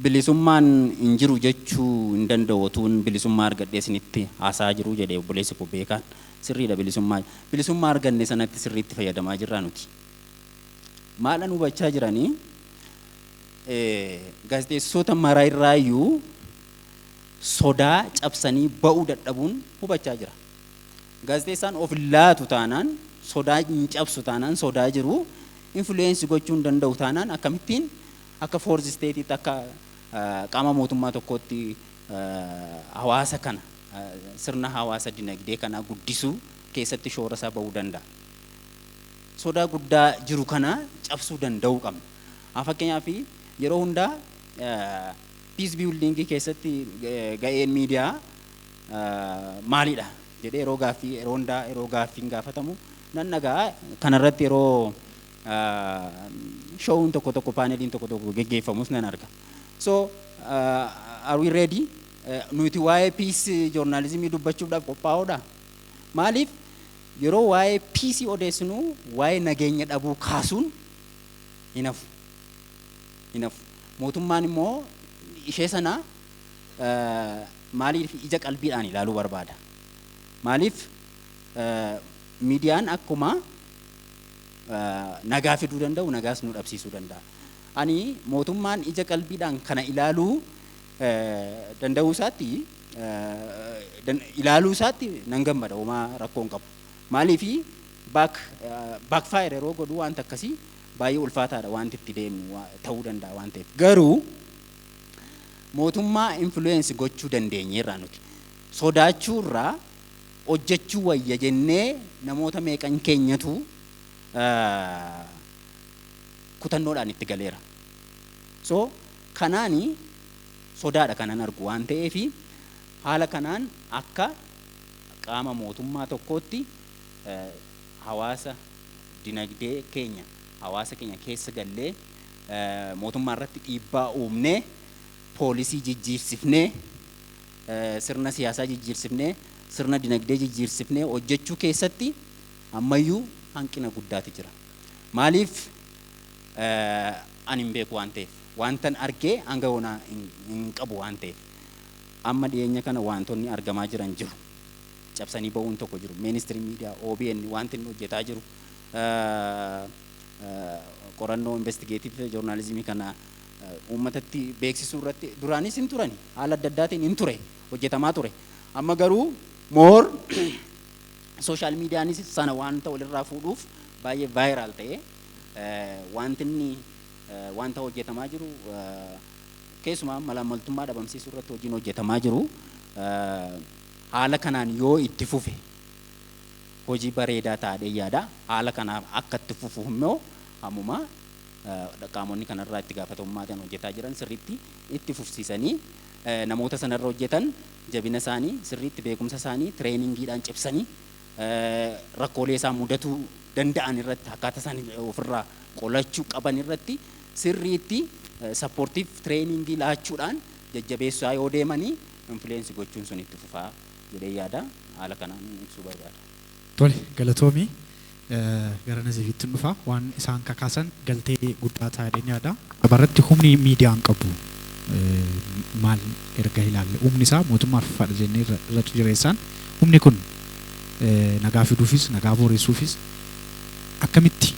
bilisummaan hin jiru jechuu hin danda'u otuun bilisummaa argadhee isinitti haasaa jiru jedhee obboleessi koo beekaan sirriidha bilisummaa arganne sanatti sirriitti fayyadamaa jirra nuti. Maalan hubachaa jiranii gaazexeessitoota maraa irraayyuu sodaa cabsanii ba'uu dadhabuun hubachaa jira. Gaazexeessaan of laatu taanaan sodaa hin cabsu taanaan sodaa jiru influence gochuu hin danda'u taanaan akkamittiin akka fourth state'itti akka qaama mootummaa tokkootti hawaasa kana sirna hawaasa dinagdee kana guddisuu keessatti shoora isaa ba'uu danda'a. Sodaa guddaa jiru kana cabsuu danda'uu qabna. Fakkeenyaaf yeroo hundaa peace building keessatti ga'een miidiyaa maalidha jedhee yeroo gaaffiin gaafatamu nan nagaa kanarratti yeroo showun tokko paaneliin tokko geggeeffamus nan arga. So are we ready? Nuti waa'ee peace journalismii dubbachuudhaaf qophaa'uudha. Maaliif yeroo waa'ee peace odeessinu waa'ee nageenya dhabuu kaasuun hinafu. Mootummaan immoo ishee sana maaliif ija qalbiidhaan ilaaluu barbaada? Maaliif miidiyaan akkuma nagaa fiduu danda'u nagaas nu dhabsiisuu danda'a. Ani mootummaan ija qalbiidhaan kana ilaaluu danda'uu isaatti nan gammada homaa rakkoo hin qabu. Maaliif backfire yeroo godhu wanta akkasii baay'ee ulfaataadha wanti itti deemu ta'uu danda'a waan ta'eef. Garuu mootummaa influence gochuu dandeenyeerra nuti. Sodaachuurraa hojjechuu wayya jennee namoota meeqan keenyatu kutannoodhaan itti galeera. So kanaani sodaadha kanan argu waan ta'eefi haala kanaan akka qaama mootummaa tokkootti hawaasa dinagdee keenya hawaasa keenya keessa gallee mootummaa irratti dhiibbaa uumnee poolisii jijjiirsifnee sirna siyaasaa jijjiirsifnee sirna dinagdee jijjiirsifnee hojjechuu keessatti ammayyuu hanqina guddaatu jira. Maaliif ani hin beeku waan ta'eef wantan argee hanga yoonaa hin qabu waan ta'eef amma dhiyeenya kana wantoonni argamaa jiran jiru. Cabsanii ba'uun tokko jiru. Ministry Media OBN wanti inni hojjetaa jiru qorannoo investigative journalism kana uummatatti beeksisuu irratti duraanis hin turani haala adda addaatiin hin ture hojjetamaa ture. Amma garuu more social mediaanis sana wanta walirraa fuudhuuf baay'ee viral ta'e wanti inni wanta hojjetamaa jiru keessumaa malaamaltummaa dhabamsiisuu irratti hojiin hojjetamaa jiru haala kanaan yoo itti fufe hojii bareedaa ta'ee yaada. Haala kanaaf akka itti fufu immoo ammuma qaamonni kanarraa itti gaafatamummaadhaan hojjetaa jiran sirriitti itti fufsiisanii namoota sanarra hojjetan jabina isaanii sirriitti beekumsa isaanii tireeningiidhaan cibsanii rakkoolee isaan mudatuu danda'an irratti akkaataa isaan ofirraa qolachuu qaban irratti sirriitti sappoortiif tireeningii laachuudhaan jajjabeessaa yoo deemanii influensi gochuun sun itti fufaa jedhee yaada. Haala kanaan ibsuu barbaada. Tole galatoomii gara Nazifiitti dhufa waan isaan kakaasan galtee guddaa ta'ee yaada. Dabarratti humni miidiyaan qabu maal erga ilaalle humni isaa mootummaaf fadha jennee irra jireessaan humni kun nagaa fiduufis nagaa booressuufis akkamitti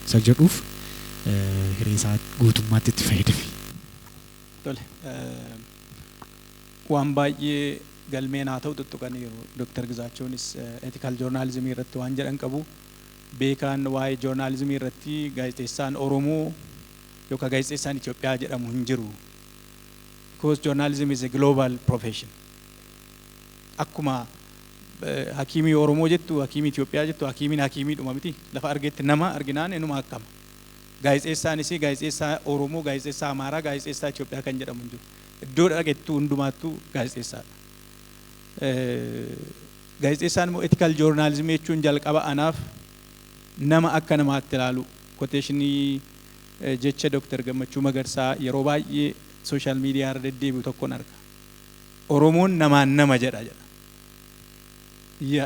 isa jedhuuf hiree isaa guutummaatti itti fayyadame. Tole waan baay'ee galmeen haa ta'u tuttuqaniiru. Dr. Gizaachonis ethical journalism irratti waan jedhan qabu. Beekaan waa'ee journalism irratti gaazexeessaan Oromoo yookaan gaazexeessaan Itoophiyaa jedhamu hin jiru. Because journalism is a global profession. Akkuma hakiimii Oromoo jettu, hakiimii Itoophiyaa jettu, hakiimiin hakiimiidhuma miti. Lafa argetti nama arginaan inuma akkama. Gaazexeessaanis gaazexeessaa Oromoo, gaazexeessaa Amaaraa, gaazexeessaa Itoophiyaa kan jedhamu hin jiru. Iddoo dhagettu hundumaattuu gaazexeessaadha. Gaazexeessaan immoo ethical journalism jechuun jalqaba anaaf nama akka namaatti ilaalu quotationii jecha Dr. Gammachuu Magarsaa yeroo baay'ee social media irra deddeebi'u tokkoon arga. Oromoon namaan nama jedha.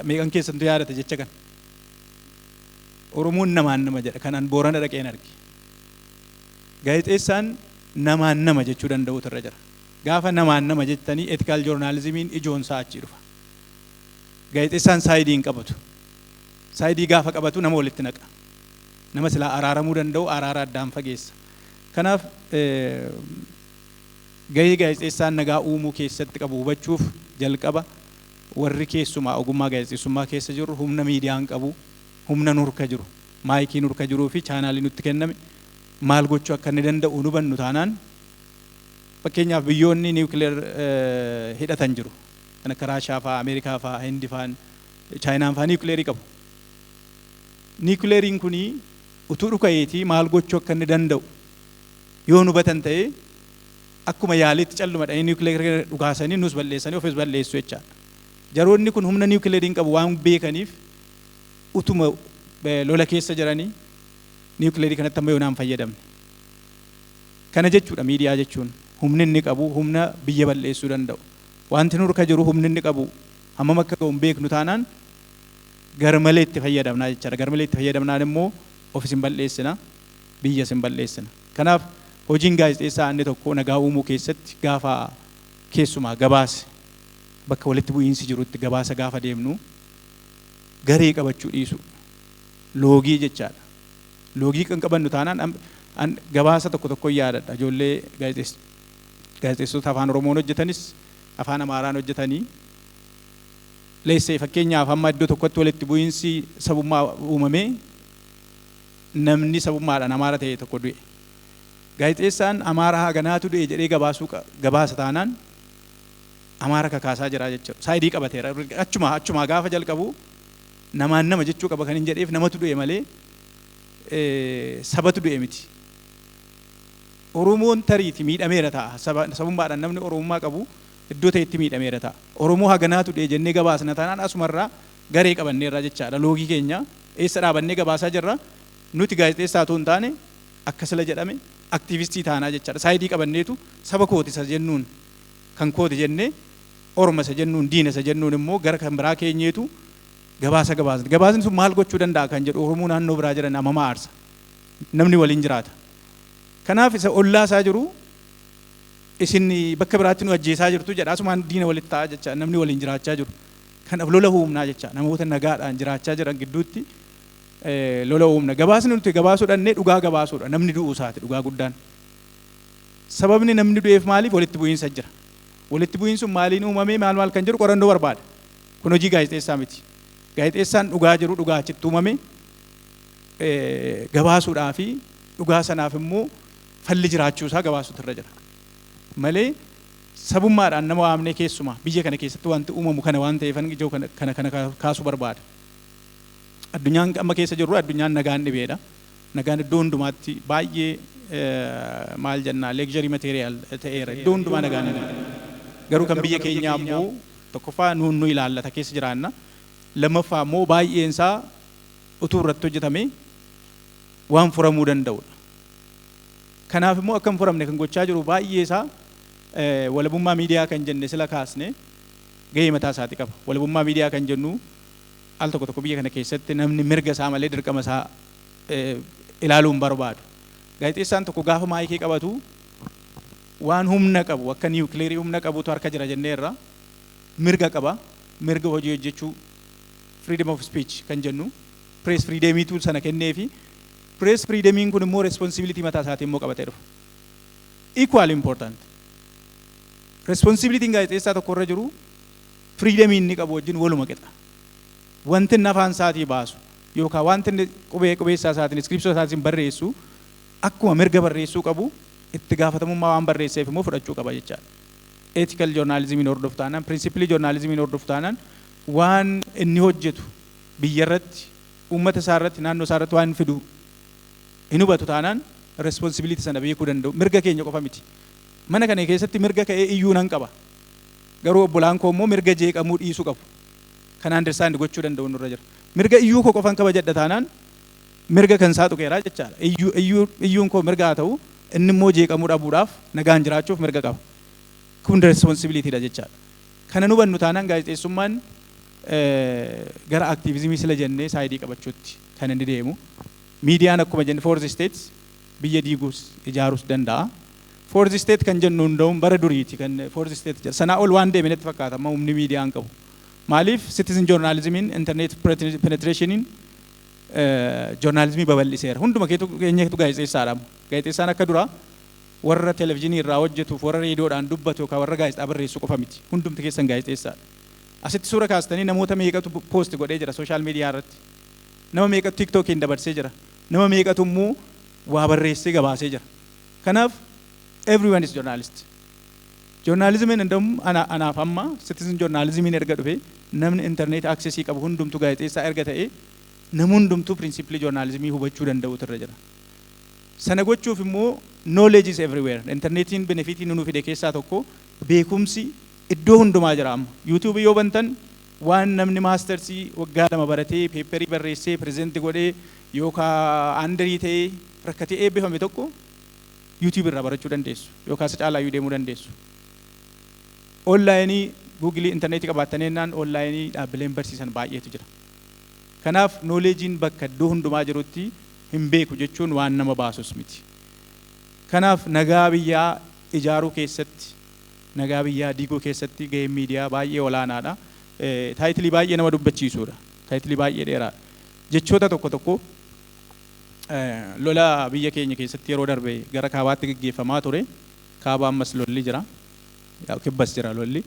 Meeqan keessattuu yaadata jecha kan. Oromoon namaan nama jedha. Kanaan Boorana dhaqeen arge. Gaazexeessaan namaan nama jechuu danda'utu irra jira. Gaafa namaan nama jettanii ethical journalismiin ijoon isaa achi dhufa. Gaazexeessaan saayidii hin qabatu. Saayidii gaafa qabatu nama walitti naqa. Nama silaa araaramuu danda'u araara addaan fageessa. Kanaaf gahee gaazexeessaan nagaa uumuu keessatti qabu hubachuuf jalqaba warri keessumaa ogummaa gaazexeessummaa keessa jiru humna miidiyaan qabu, humna nurka jiru, maayikii nurka jiruu fi chaanaalii nutti kenname maal gochuu akka inni danda'u nu hubannu taanaan fakkeenyaaf biyyoonni niwukileer hidhatan jiru. Kan akka Raashaa fa'aa, Ameerikaa fa'aa, Hindi fa'aa, Chaayinaan fa'aa niwukileerii qabu. Niwukileeriin kunii utuu dhukayeetii maal gochuu akka inni danda'u yoo nu hubatan ta'ee akkuma yaalitti calluma dha'ee niwukileerii dhugaasanii nus balleessanii ofis balleessu jechaadha. Jaroonni kun humna niwukileeriin qabu waan beekaniif utuma lola keessa jiranii niwukileerii kanatti amma yoonaan fayyadamne. Kana jechuudha miidiyaa jechuun humni inni qabu humna biyya balleessuu danda'u. Wanti nurka jiru humni inni qabu hammam akka ga'u hin beeknu taanaan garmalee itti fayyadamnaa jechaadha. Garmalee itti fayyadamnaan immoo ofis hin balleessina, biyyas hin balleessina. Kanaaf hojiin gaazexeessaa inni tokko nagaa uumuu keessatti gaafa keessumaa gabaasa bakka walitti bu'iinsi jirutti gabaasa gaafa deemnu garee qabachuu dhiisu. Loogii jechaadha. Loogii kan qabannu taanaan gabaasa tokko tokko yaadadha. Ijoollee gaazexeessota afaan Oromoon hojjetanis afaan Amaaraan hojjetanii leessee fakkeenyaaf amma iddoo tokkotti walitti bu'iinsi sabummaa uumamee namni sabummaadhaan Amaara ta'e tokko du'e. gaazexeessaan Amaaraa haganaatu du'e jedhee gabaasa taanaan Amaara kakaasaa jira jechuudha. Saayidii qabateera. Achuma gaafa jalqabu namaan nama jechuu qaba kan hin jedheef namatu du'e malee sabatu du'e miti. Oromoon tariiti miidhameera ta'a. Sabummaadhaan namni Oromummaa qabu iddoo ta'etti miidhameera ta'a. Oromoo haganaatu du'e jennee gabaasna taanaan asumarraa garee qabanneerra jechaadha. Loogii keenya eessa dhaabannee gabaasaa jirra. Nuti gaazexeessaa otoo hin taane akka sila jedhame aktiivistii taanaa jechaadha. Saayidii qabanneetu saba kooti isa jennuun kan kooti jennee Orma isa jennuun diina isa jennuun immoo gara kan biraa keenyeetu gabaasna. Gabaasni sun maal gochuu danda'a kan jedhu Oromoo naannoo biraa jiran nama aarsa. Namni waliin jiraata. Kanaaf isa ollaasaa jiru isin bakka biraatti nu ajjeesaa jirtu jedha. Asumaan diina walitti ta'a jecha namni waliin jiraachaa jiru. Kanaaf lola uumnaa jecha namoota nagaadhaan jiraachaa jiran gidduutti lola uumna. Gabaasni nuti gabaasuudhaan dhugaa gabaasuudha. Namni du'uu isaati dhugaa guddaan. Sababni namni du'eef maaliif walitti bu'iinsa jira. Walitti bu'iinsuun maaliin uumamee maal kan jedhu qorannoo barbaada. Kun hojii gaazexeessaa miti. Gaazexeessaan dhugaa jiru dhugaa achitti uumame gabaasuudhaa fi dhugaa sanaaf immoo falli jiraachuu isaa gabaasuutu irra jira. Malee sabummaadhaan nama waamnee keessumaa biyya kana keessatti wanti uumamu kana waan ta'eef ijoo kana kaasuu barbaada. Addunyaan amma keessa jirru addunyaan nagaan dhibeedha. Nagaan iddoo hundumaatti baay'ee maal jennaa leegjarii materiyaal ta'eera. Iddoo hundumaa nagaan garuu kan biyya keenyaa immoo tokkoffaa nu ilaallata keessa jiraanna. Lammaffaa immoo baay'een isaa utuu irratti hojjetame waan furamuu danda'udha. Kanaaf immoo akkam furamne kan gochaa jiru baay'ee isaa walabummaa miidiyaa kan jenne sila kaasne gahee mataa isaatii qaba. Walabummaa miidiyaa kan jennu al tokko biyya kana keessatti namni mirga isaa malee dirqama isaa ilaaluu hin barbaadu. Gaazexeessaan tokko gaafa maayikii qabatu waan humna qabu akka niwukileerii humna qabutu harka jira jenneerra mirga qaba. Mirga hojii hojjechuu freedom of speech kan jennu press freedomiitu sana kenneefi press freedomiin kun immoo responsibility mataa isaatii immoo qabatee dhufa. Equal important. Responsibilitiin gaazexeessaa tokko irra jiru freedomii inni qabu wajjin waluma qixa. Wanti inni afaan isaatii baasu yookaan wanti inni qubeessaa isaatiin iskiripsoo isaatiin barreessu akkuma mirga barreessuu qabu itti gaafatamummaa waan barreesseef immoo fudhachuu qaba jechaadha. Ethical journalismiin hordofu taanaan, principally journalismiin hordofu taanaan waan inni hojjetu biyya irratti, uummata isaa irratti, naannoo isaa irratti waan fidu hin hubatu taanaan responsibility sana beekuu danda'u. Mirga keenya qofa miti. Mana kana keessatti mirga ka'ee iyyuu nan qaba. Garuu obbolaan koo immoo mirga jeeqamuu dhiisuu qabu. Kan understand gochuu danda'u nurra jira. Mirga iyyuu koo qofan qaba jedha taanaan mirga kan isaa tuqeeraa jechaadha. Iyyuun koo mirga haa ta'u inni immoo jeeqamuu dhabuudhaaf nagaan jiraachuuf mirga qaba. Kun responsibility dha jechaadha. Kana hubannu taanaan gaazexeessummaan gara aktiivizimii sila jennee saayidii qabachuutti kan inni deemu. Miidiyaan akkuma jenne fourth state biyya diiguus ijaaruus danda'a. Fourth state kan jennu hunda'uun bara duriiti kan fourth state jedha. Sanaa ol waan deeme natti fakkaata amma humni miidiyaan qabu. Maaliif citizen journalismiin internet penetrationiin journalismii babal'iseera. Hunduma keenyatu gaazexeessaadha. Gaazexeessaan akka dura warra televezyiinii irraa hojjetuuf warra reediyoodhaan dubbatu yookaan warra gaazexaa barreessu qofa miti. Hundumti keessan gaazexeessaadha. Asitti suura kaastanii namoota meeqatu poost godhee jira sooshaal miidiyaa irratti. Nama meeqatu tiktookiin dabarsee jira. Nama meeqatu immoo waa barreessee gabaasee jira. Kanaaf everyone is journalist. Journalismiin እንደውም anaaf amma citizen journalismiin erga dhufe namni internet access qabu hundumtu gaazexeessaa erga ta'e namni hundumtu principally journalismii hubachuu danda'utu irra jira. Sana gochuuf immoo knowledge is everywhere. Internetiin benefitii nuu fide keessaa tokko beekumsi iddoo hundumaa jira amma. YouTube yoo bantan waan namni maastersii waggaa 2 baratee peeperii barreessee pireezenti godhee yookaan andarii ta'ee rakkatee eebbifame tokko YouTube irraa barachuu dandeessu yookaan isa caalaa deemuu dandeessu. Onlaayinii Google internetii qabaataniinaan onlaayinii dhaabbileen barsiisan baay'eetu jira. Kanaaf knowledgein bakka iddoo hundumaa jirutti hin beeku jechuun waan nama baasus miti. Kanaaf nagaa biyyaa ijaaruu keessatti, nagaa biyyaa diiguu keessatti gaheen miidiyaa baay'ee olaanaadha. Taayitilii baay'ee nama dubbachiisuudha. Taayitilii baay'ee dheeraadha. Jechoota tokko lola biyya keenya keessatti yeroo darbe gara kaabaatti gaggeeffamaa ture. Kaaba ammas lolli jira. Kibbas jira lolli.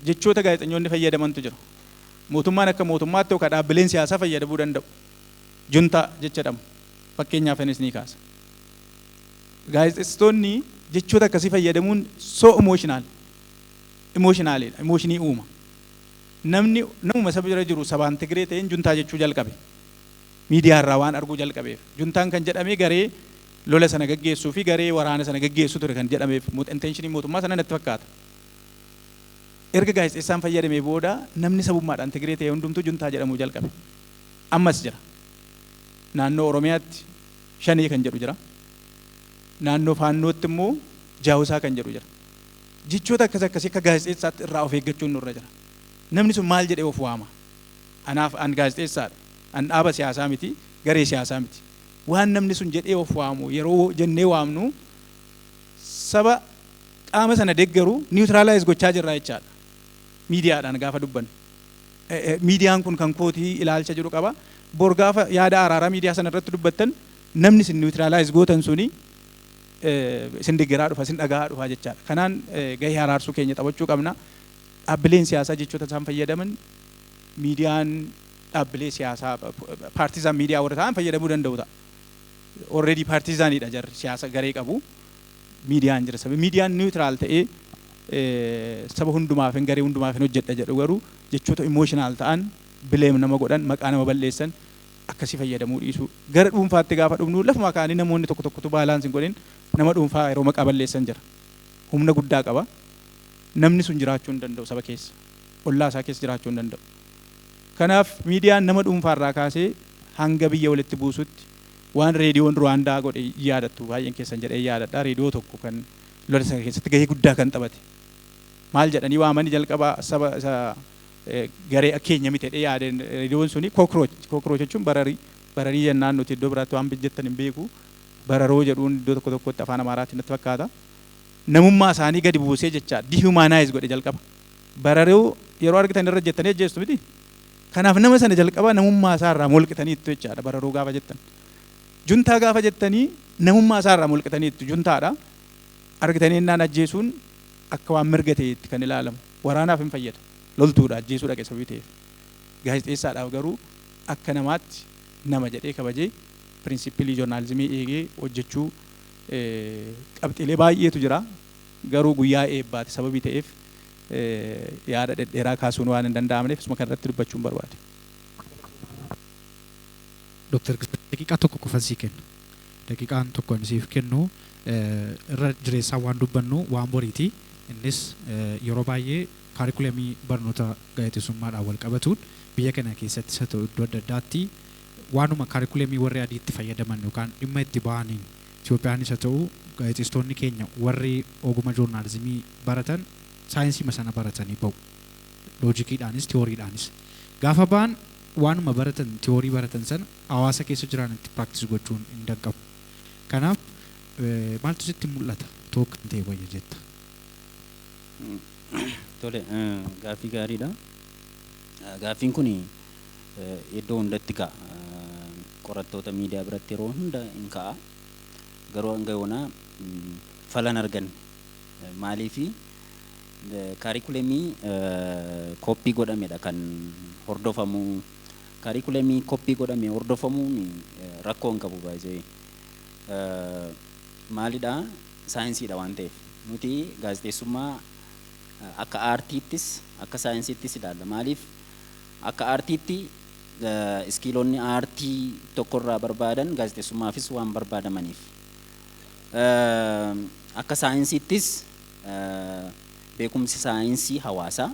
Jechoota gaazexeessitoonni fayyadamantu jira. Mootummaan akka mootummaatti yookaan dhaabbileen siyaasaa fayyadamuu danda'u. Junta jechuudha. Fakkeenyaaf innis ni kaasa. gaazexeessitoonni jechoota akkasii fayyadamuun so emotionaalidha, emotionii uuma. Namuma saba bira jiru sabaan Tigree ta'een juntaa jechuu jalqabe. Miidiyaa irraa waan arguu jalqabeef. Juntaan kan jedhamee garee lola sana gaggeessuu fi garee waraana sana gaggeessu ture kan jedhameef intentionii mootummaa sana natti fakkaata. Erga gaazexeessaan fayyadamee booda namni sabummaadhaan Tigree ta'e hundumtuu juntaa jedhamuu jalqabe. Ammas jira. Naannoo Oromiyaatti Shanee kan jedhu jira. Naannoo Faannootti immoo Jaawusaa kan jedhu jira. Jechoota akkasii akka gaazexeessaatti irraa of eeggachuun nurra jira. Namni sun maal jedhee of waama? Anaaf an gaazexeessaadha. An dhaaba siyaasaa miti, garee siyaasaa miti. Waan namni sun jedhee of waamu yeroo jennee waamnu saba qaama sana deeggaru niwutiraalaayiz gochaa jirra jechaadha. Miidiyaadhaan gaafa dubbannu. Miidiyaan kun kan kootii ilaalcha jiru qaba. Bor gaafa yaada araaraa miidiyaa sana irratti dubbattan namni sin niwutiraalaayiz gootan suni sin deeggaraa dhufa, sin dhagaa dhufa jechaadha. Kanaan gahee araarsuu keenya taphachuu qabna. Dhaabbileen siyaasaa jechoota isaan fayyadaman miidiyaan dhaabbilee siyaasaa paartiizaan miidiyaa warra ta'an fayyadamuu danda'u ta'a. Already paartiizaanidha jarri siyaasa garee qabu. Miidiyaan jira sabi. Miidiyaan niwutiraal ta'ee saba hundumaaf hin garee hundumaaf hin hojjedha jedhu garuu jechoota emotional ta'an bileem nama godhan maqaa nama balleessan akkasii fayyadamuu dhiisu. Gara dhuunfaatti gaafa dhufnu lafuma kaanii namoonni tokkotu baalaansi hin godhin nama dhuunfaa yeroo maqaa balleessan jira. Humna guddaa qaba. Namni sun jiraachuu hin danda'u saba keessa. Ollaa isaa keessa jiraachuu hin danda'u. Kanaaf miidiyaan nama dhuunfaarraa kaasee hanga biyya walitti buusutti waan reediyoon Ruwaandaa godhe yaadattu baay'een keessan jedhee yaadadha. Reediyoo tokko kan lola sana keessatti gahee guddaa kan taphate. Maal jedhanii waamanii jalqabaa saba garee keenya miti jedhee yaadeen reediyoon suni kookroach jechuun bararii jennaan nuti iddoo biraatti waan bijjettan hin beeku. Bararoo jedhuun iddoo tokkotti afaan Amaaraatiin natti fakkaata. Namummaa isaanii gadi buusee jecha dihumanize godhe jalqaba. Bararoo yeroo argitan irra jettanii ajjeestu miti. Kanaaf nama sana jalqaba namummaa isaa irraa molqitanii ittu jechaadha bararoo gaafa jettan. Juntaa gaafa jettanii namummaa isaa irraa molqitanii ittu juntaadha. Argitanii innaan ajjeesuun akka waan mirga ta'eetti kan ilaalamu. Waraanaaf hin fayyada. Loltuudha ajjeesuu dhaqe sababii ta'eef. Gaazexeessaadhaaf garuu akka namaatti nama jedhee kabajee pirinsipilii joornaalizimii eegee hojjechuu qabxiilee baay'eetu jira. Garuu guyyaa eebbaati sababii ta'eef yaada dhedheeraa kaasuun waan hin danda'amneef isuma kanarratti dubbachuun barbaade. Dr. Daqiiqaa tokko qofa sii kenna. Daqiiqaan tokko siif kennu irra jireessaa waan dubbannu waan boriiti. Innis yeroo baay'ee kaarikulamii barnoota gaazexeessummaadhaan wal qabatuun biyya kana keessatti isa ta'u iddoo adda addaatti waanuma kaarikulamii warri adiitti fayyadaman yookaan dhimma itti ba'aniin Itoophiyaanis haa ta'u gaazexeessitoonni keenya warri ogummaa joornaalizimii baratan saayinsii sana baratanii bahu. Loojikiidhaanis tiyooriidhaanis. Gaafa ba'an waanuma baratan tiyoorii baratan sana hawaasa keessa jiraanitti piraaktisii gochuun hin danqabu. Kanaaf maaltu sitti mul'ata tokko ta'e wayya jetta. Tole gaaffii gaariidha. Gaaffiin kun iddoo hundatti ka'a. Qorattoota miidiyaa biratti yeroo hunda hin ka'a. Garuu hanga yoonaa falan arganne. Maaliifi kaarikulamii koppii godhamedha kan hordofamu. Kaarikulamii koppii godhame hordofamuun rakkoo hin qabu baay'ee. Maalidha? Saayinsiidha waan ta'eef. Nuti gaazexeessummaa akka aartiittis akka saayinsiittis ilaalla. Maaliif akka aartiitti iskiilonni aartii tokkorraa barbaadan gaazexeessummaafis waan barbaadamaniif. Akka saayinsiittis beekumsi saayinsii hawaasaa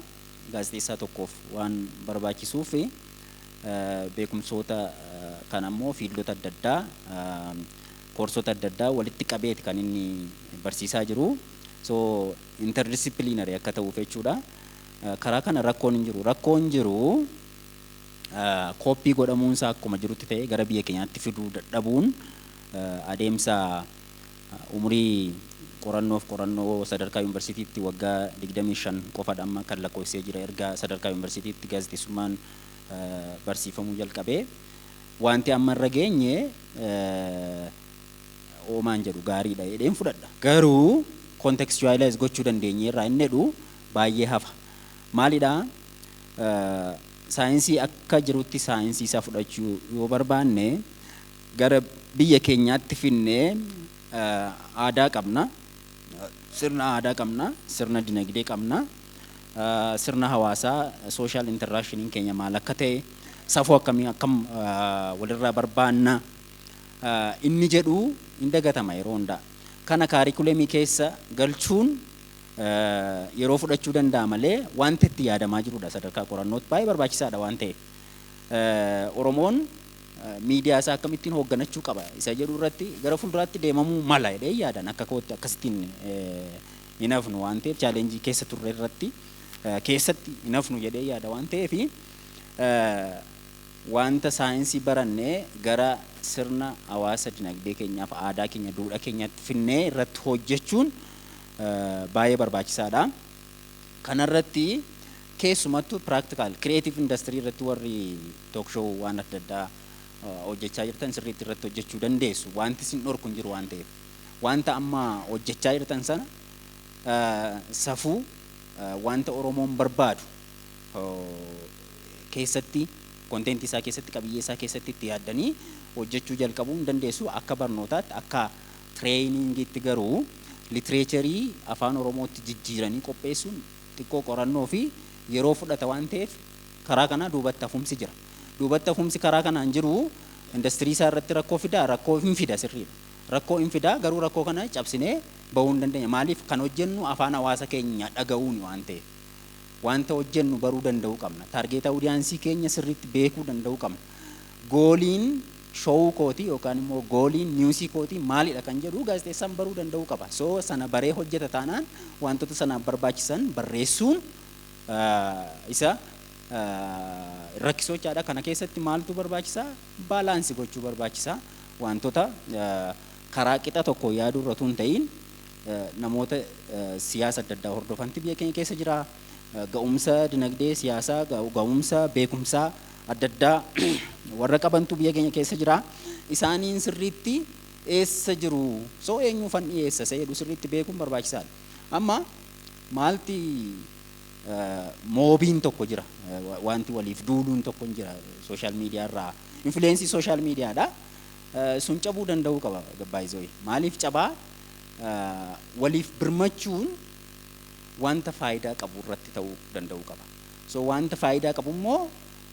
gaazexeessaa tokkoof waan barbaachisuuf beekumsoota kan ammoo fiildota adda addaa koorsota adda addaa walitti qabeeti kan inni barsiisaa jiru. So interdisciplinary akka ta'uuf jechuudha. Karaa kana rakkoon hin jiru. Rakkoon jiru koppii godhamuunsaa akkuma jirutti ta'e gara biyya keenyaatti fiduu dadhabuun adeemsa umurii qorannoo sadarkaa yuunivarsiitiitti waggaa 25 qofadha amma kan lakkoofsee jira. Erga sadarkaa yuunivarsiitiitti gaazexeessummaan barsiifamuu jalqabee wanti amma irra geenye oomaan jedhu gaariidha jedheen fudhadha. Garuu contextualize gochuu dandeenye irraa inni jedhu baay'ee hafa. Maalidha? Saayinsii akka jirutti saayinsii isaa fudhachuu yoo barbaanne gara biyya keenyaatti finnee aadaa qabna, sirna aadaa qabna, sirna dinagdee qabna, sirna hawaasaa social interactionin keenya maal akka ta'e, safuu akkamii akkam walirraa barbaanna inni jedhu hin dagatama yeroo hundaa. Kana kaarikulemii keessa galchuun yeroo fudhachuu danda'a malee wanti itti yaadamaa jirudha sadarkaa qorannootti baay'ee barbaachisaadha waan ta'eef. Oromoon miidiyaa isaa akkamittiin hoogganachuu qaba isa jedhu irratti gara fuulduraatti deemamuu mala jedhee yaadan akka kootti akkasittiin hin hafnu waan ta'eef chaalenjii keessa turre irratti keessatti hin hafnu jedhee yaada waan ta'eef wanta saayinsii barannee gara sirna hawaasa dinagdee keenyaaf aadaa keenya duudhaa keenyaatti finnee irratti hojjechuun baay'ee barbaachisaadha. Kanarratti keessumattuu practical creative industry irratti warri talk show waan adda addaa hojjechaa jirtan sirriitti irratti hojjechuu dandeessu. Wanti isin dhorku hin jiru waan ta'eef. Wanta amma hojjechaa jirtan sana safuu wanta Oromoon barbaadu keessatti kontentii isaa keessatti qabiyyee isaa keessatti itti yaaddanii hojjechuu jalqabuu hin dandeessu. Akka barnootaatti akka trainingiitti garuu literaaturii afaan Oromootti jijjiiranii qopheessuun xiqqoo qorannoo fi yeroo fudhata waan ta'eef karaa kana duubatti hafumsi jira. Duubatti hafumsi karaa kanaan jiru industirii isaa irratti rakkoo fidaa, rakkoo hin fida sirriidha. Rakkoo hin fidaa garuu rakkoo kana cabsinee bahuu hin dandeenya. Maaliif kan hojjennu afaan hawaasa keenya dhaga'uun waan ta'eef. Wanta hojjennu baruu danda'uu qabna. Taargeeta awudiyaansii keenya sirriitti beekuu danda'uu qabna. Gooliin showuu kooti yookaan immoo gooliin niwusii kooti maalidha kan jedhu gaazexeessaan baruu danda'uu qaba. So sana baree hojjeta taanaan wantoota sanaaf barbaachisan barreessuun isa rakkisochaadha. Kana keessatti maaltu barbaachisaa? Baalaansii gochuu barbaachisaa. Wantoota karaa qixa tokko yaaduu irratti hin ta'in namoota siyaasa adda addaa hordofanti biyya keenya keessa jira. Ga'umsa dinagdee siyaasaa, ga'umsa beekumsaa adda addaa warra qabantu biyya keenya keessa jira. Isaaniin sirriitti eessa jiru? So eenyuufan dhiyeessa isa jedhu sirriitti beekuun barbaachisaadha. Amma maalti moobiin tokko jira. Wanti waliif duuluun tokko jira social media irraa. Influensii social mediaadha. Sun cabuu danda'uu qaba gabbaayizooyi. Maaliif cabaa? Waliif birmachuun wanta faayidaa qabu irratti ta'uu danda'uu qaba. So wanta faayidaa qabu immoo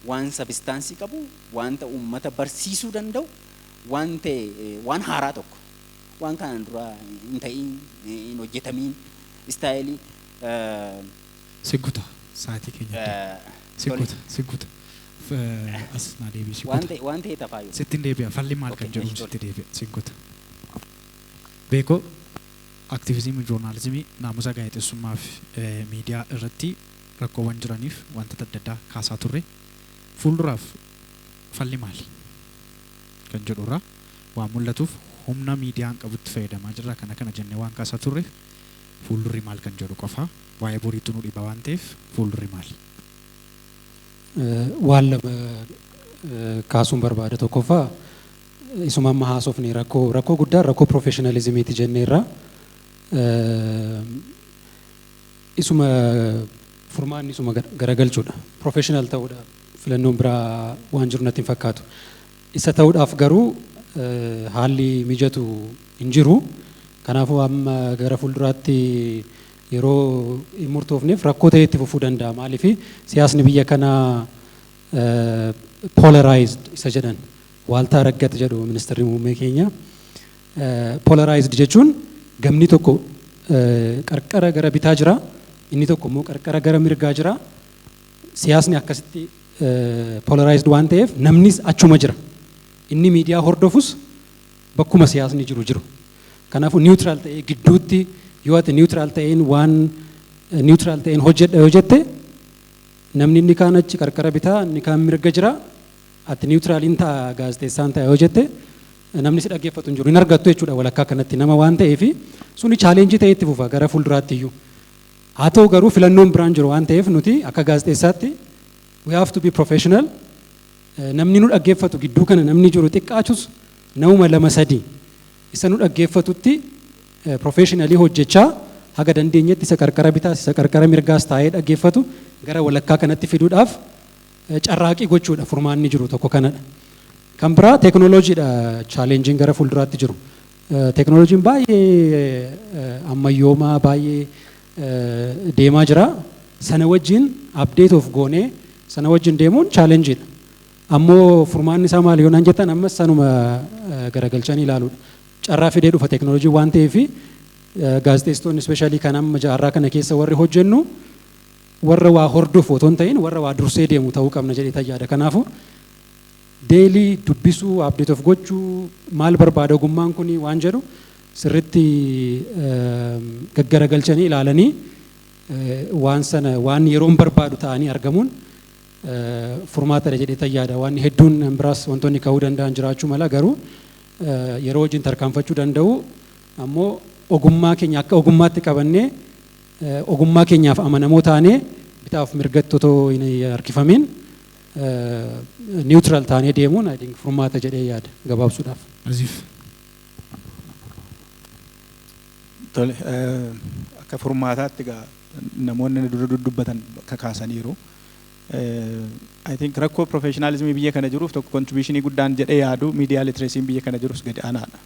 waan sabistaansii qabu, wanta uummata barsiisuu danda'u, waan haaraa tokko, waan kanaan dura hin ta'in, hin hojjetamiin, istaayilii. Sigguta sa'aatii keenya. Sigguta. As naa deebii sigguta. Waan ta'e tafaayyuu. Sittiin deebi'a falli maal kan jedhu sitti deebi'a sigguta. Beekoo. Aktiivizimii joornaalizimii naamusa gaazexeessummaa fi miidiyaa irratti rakkoowwan jiraniif wantoota adda addaa kaasaa turre fuulduraaf falli maali kan jedhurraa waan mul'atuuf humna miidiyaan qabutti fayyadamaa jirra. Kana jennee waan kaasaa turre fuuldurri maal kan jedhu qofaa waa'ee boriitu nu dhiba waan ta'eef fuuldurri maali? Waan lama kaasuun barbaada. Tokkoffaa isuma amma haasofne rakkoo guddaa rakkoo professionalizimiiti jenneerra. Isuma furmaanni isuma garagalchuudha. Professional ta'uudha. Filannoon biraa waan jiru natti hin fakkaatu. Isa ta'uudhaaf garuu haalli mijatu hin jiru. Kanaafuu amma gara fuulduraatti yeroo hin murtoofneef rakkoo ta'e itti fufuu danda'a. Maaliif siyaasni biyya kanaa polarized isa jedhan waaltaa raggata jedhu ministeerri muummee keenya. Polarized jechuun gamni tokko qarqara gara bitaa jira, inni tokko immoo qarqara gara mirgaa jira. Siyaasni akkasitti polarized waan ta'eef namnis achuma jira. Inni miidiyaa hordofus bakkuma siyaasni jiru. Kanaafuu niwutiraal ta'ee gidduutti yoo ati niwutiraal ta'een waan niwutiraal ta'een hojjette namni inni kaan achi qarqara bitaa inni kaan mirga jira. Ati niwutiraaliin ta'a gaazexeessaan ta'a hojjette namni si dhaggeeffatu hin jiru. Hin argattu jechuudha walakkaa kanatti nama waan ta'eef suni chaalenjii ta'ee itti fufa gara fuulduraatti iyyuu. Haa ta'u garuu filannoon biraan jiru waan ta'eef nuti akka gaazexeessaatti we have to be professional. Namni nu dhaggeeffatu gidduu kana namni jiru xiqqaachus nama 2-3 isa nu dhaggeeffatutti professionally hojjechaa haga dandeenyetti isa qarqara bitaas isa qarqara mirgaas taa'ee dhaggeeffatu gara walakkaa kanatti fiduudhaaf carraaqii gochuudha furmaanni jiru tokko kanadha. Kan biraa teeknooloojiidha chaalenjiin gara fuulduraatti jiru. Teknooloojiin baay'ee ammayyoomaa baay'ee deemaa jira. Sana wajjin update of goonee sana wajjin deemuun chaalenjiidha. Ammoo furmaanni isaa maali yoo naan jettan ammas sanuma garagalchanii ilaaluudha. Carraa fidee dhufa teknooloojii waan ta'eef gaazexeessitoonni ispeeshaalii kan amma jaarraa kana keessa warri hojjennu warra waa hordofu otoo hin ta'in warra waa dursee deemu ta'uu qabna jedhee tajaajila. Kanaafuu deelii dubbisuu update of gochuu maal barbaada ogummaan kun waan jedhu sirriitti gaggaragalchanii ilaalanii waan sana waan yeroon barbaadu ta'anii argamuun furmaatadha jedhee tajaajila. Waan hedduun biraas wantoonni ka'uu danda'an jiraachuu mala garuu yeroo wajjin tarkaanfachuu danda'u ammoo ogummaa keenya akka ogummaatti qabannee ogummaa keenyaaf amanamoo taanee bitaaf mirgatti otoo hin harkifamin niwutiraal taanee deemuun I think furmaata jedhee yaada gabaabsuudhaaf. Aziif. Tole akka furmaataatti gaa namoonni dura dubbatan kakaasaniiru. I think rakkoo professionalismii biyya kana jiruuf tokko contributionii guddaan jedhee yaadu media literacy biyya kana jirus gadi aanaadha.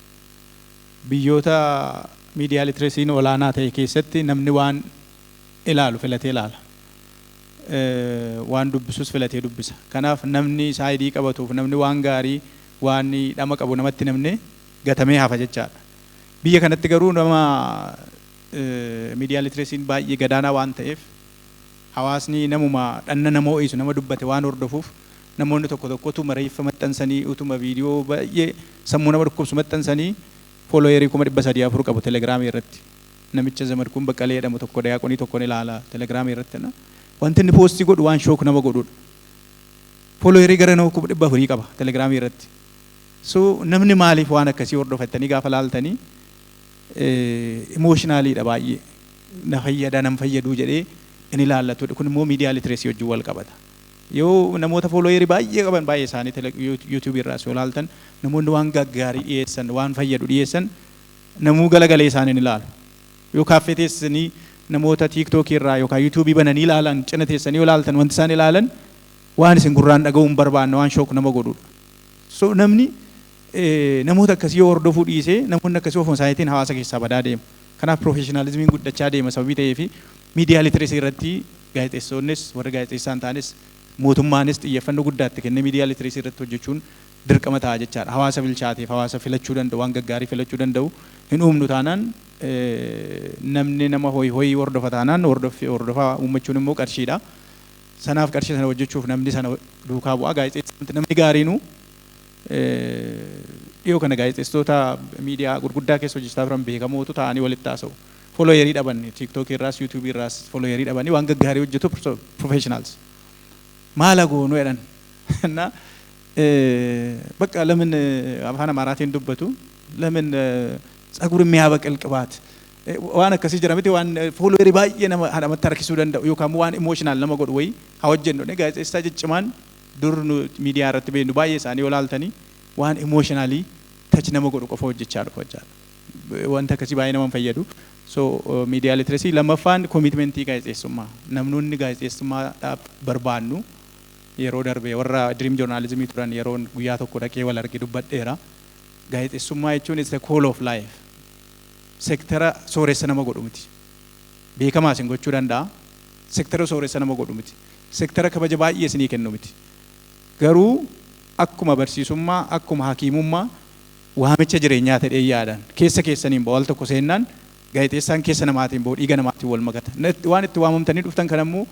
Biyyoota media literacy olaanaa ta'e keessatti namni waan ilaalu filatee ilaala. Waan dubbisus filatee dubbisa. Kanaaf namni saayidii qabatuuf namni waan gaarii waan dhama qabu namatti namni gatamee hafa jechaadha. Biyya kanatti garuu nama media literacy baay'ee gadaanaa waan ta'eef hawaasni namuma dhanna nama ho'isu nama dubbate waan hordofuuf namoonni tokko tokko utuma reeffa maxxansanii utuma viidiyoo baay'ee sammuu nama dhukkubsu maxxansanii folooyerii 300 qabu telegiraamii irratti. Namicha Zamadkuun Baqqalee jedhamu tokko daaqonii tokko ni ilaala telegiraamii irratti. Wanti inni poostii godhu waan shook nama godhudha. Folooyerii gara nama 400 qaba telegiraamii irratti. So namni maaliif waan akkasii hordofattanii gaafa laaltanii emotionaliidha baay'ee. Na fayyada nam fayyaduu jedhee inni ilaallatudha. Kun immoo media literacy wajjin wal qabata. Yoo namoota folooyerii baay'ee qaban baay'ee isaanii YouTube irraas yoo laaltan namoonni waan gaggaarii dhiyeessan waan fayyadu dhiyeessan namuu galagalee isaanii ilaalu. Yoo kaaffee teessanii namoota TikTok irraa yookaan YouTube bananii ilaalan cina teessanii yoo laaltan wanti isaan ilaalan waan isin gurraan dhaga'uun barbaanne waan shook nama godhudha. So namni namoota akkasii yoo hordofuu dhiisee namoonni akkasii ofuma isaaniitiin hawaasa keessaa badaa deemu. Kanaaf professionalismiin guddachaa deema sababii ta'eef media literacy irratti gaazexeessonnis warri gaazexeessaan ta'anis mootummaanis xiyyeeffannoo guddaatti kennee media literacy irratti hojjechuun dirqama ta'a jechaadha. Hawaasa bilchaateef hawaasa filachuu danda'u waan gaggaarii filachuu danda'u hin uumnu taanaan namni nama hoyi hordofa taanaan hordofaa uummachuun immoo qarshiidha. Sanaaf qarshii sana hojjechuuf namni sana duukaa bu'aa gaazexeessitoota namni gaariinuu dhiyoo kana gaazexeessitoota miidiyaa gurguddaa keessa hojjechaa turan beekamootu ta'anii walitti haasa'u. Folooyerii dhaban TikTok irraas YouTube irraas folooyerii dhabanii waan gaggaarii hojjetu professionals. Maala goonuu jedhan. Bakka lamin afaan Amaaraatiin dubbatu lamin ጸጉር የሚያበቅል ቅባት waan akkasii jira miti waan folooyerii baay'ee namatti harkisuu danda'u yookaan waan emotional nama godhu wayi hawajjennu ne gaazexeessaa ciccimaan dur miidiyaa irratti beeknu baay'ee isaanii olaaltanii waan emotionally touch nama godhu qofa hojjechaa dhufa jechaadha. Wanta akkasii baay'ee nama fayyadu. So media literacy lammaffaan commitmentii gaazexeessummaa namnoonni gaazexeessummaa barbaannu yeroo darbe warra dream journalismii turan yeroo guyyaa tokko dhaqee wal arge dubbadheera. Gaazexeessummaa jechuun it's a call of life. Sektara sooressa nama godhu miti. Beekamaa isin gochuu danda'a. Sektara sooressa nama godhu miti. Sektara kabaja baay'ee isinii kennu miti. Garuu akkuma barsiisummaa akkuma hakiimummaa waamicha jireenyaa ta'ee yaadan keessa keessaniin ba'u al tokko seennaan gaazexeessaan keessa namaatiin ba'u dhiiga namaatiin wal makata. Waan itti waamamtanii dhuftan kan ammoo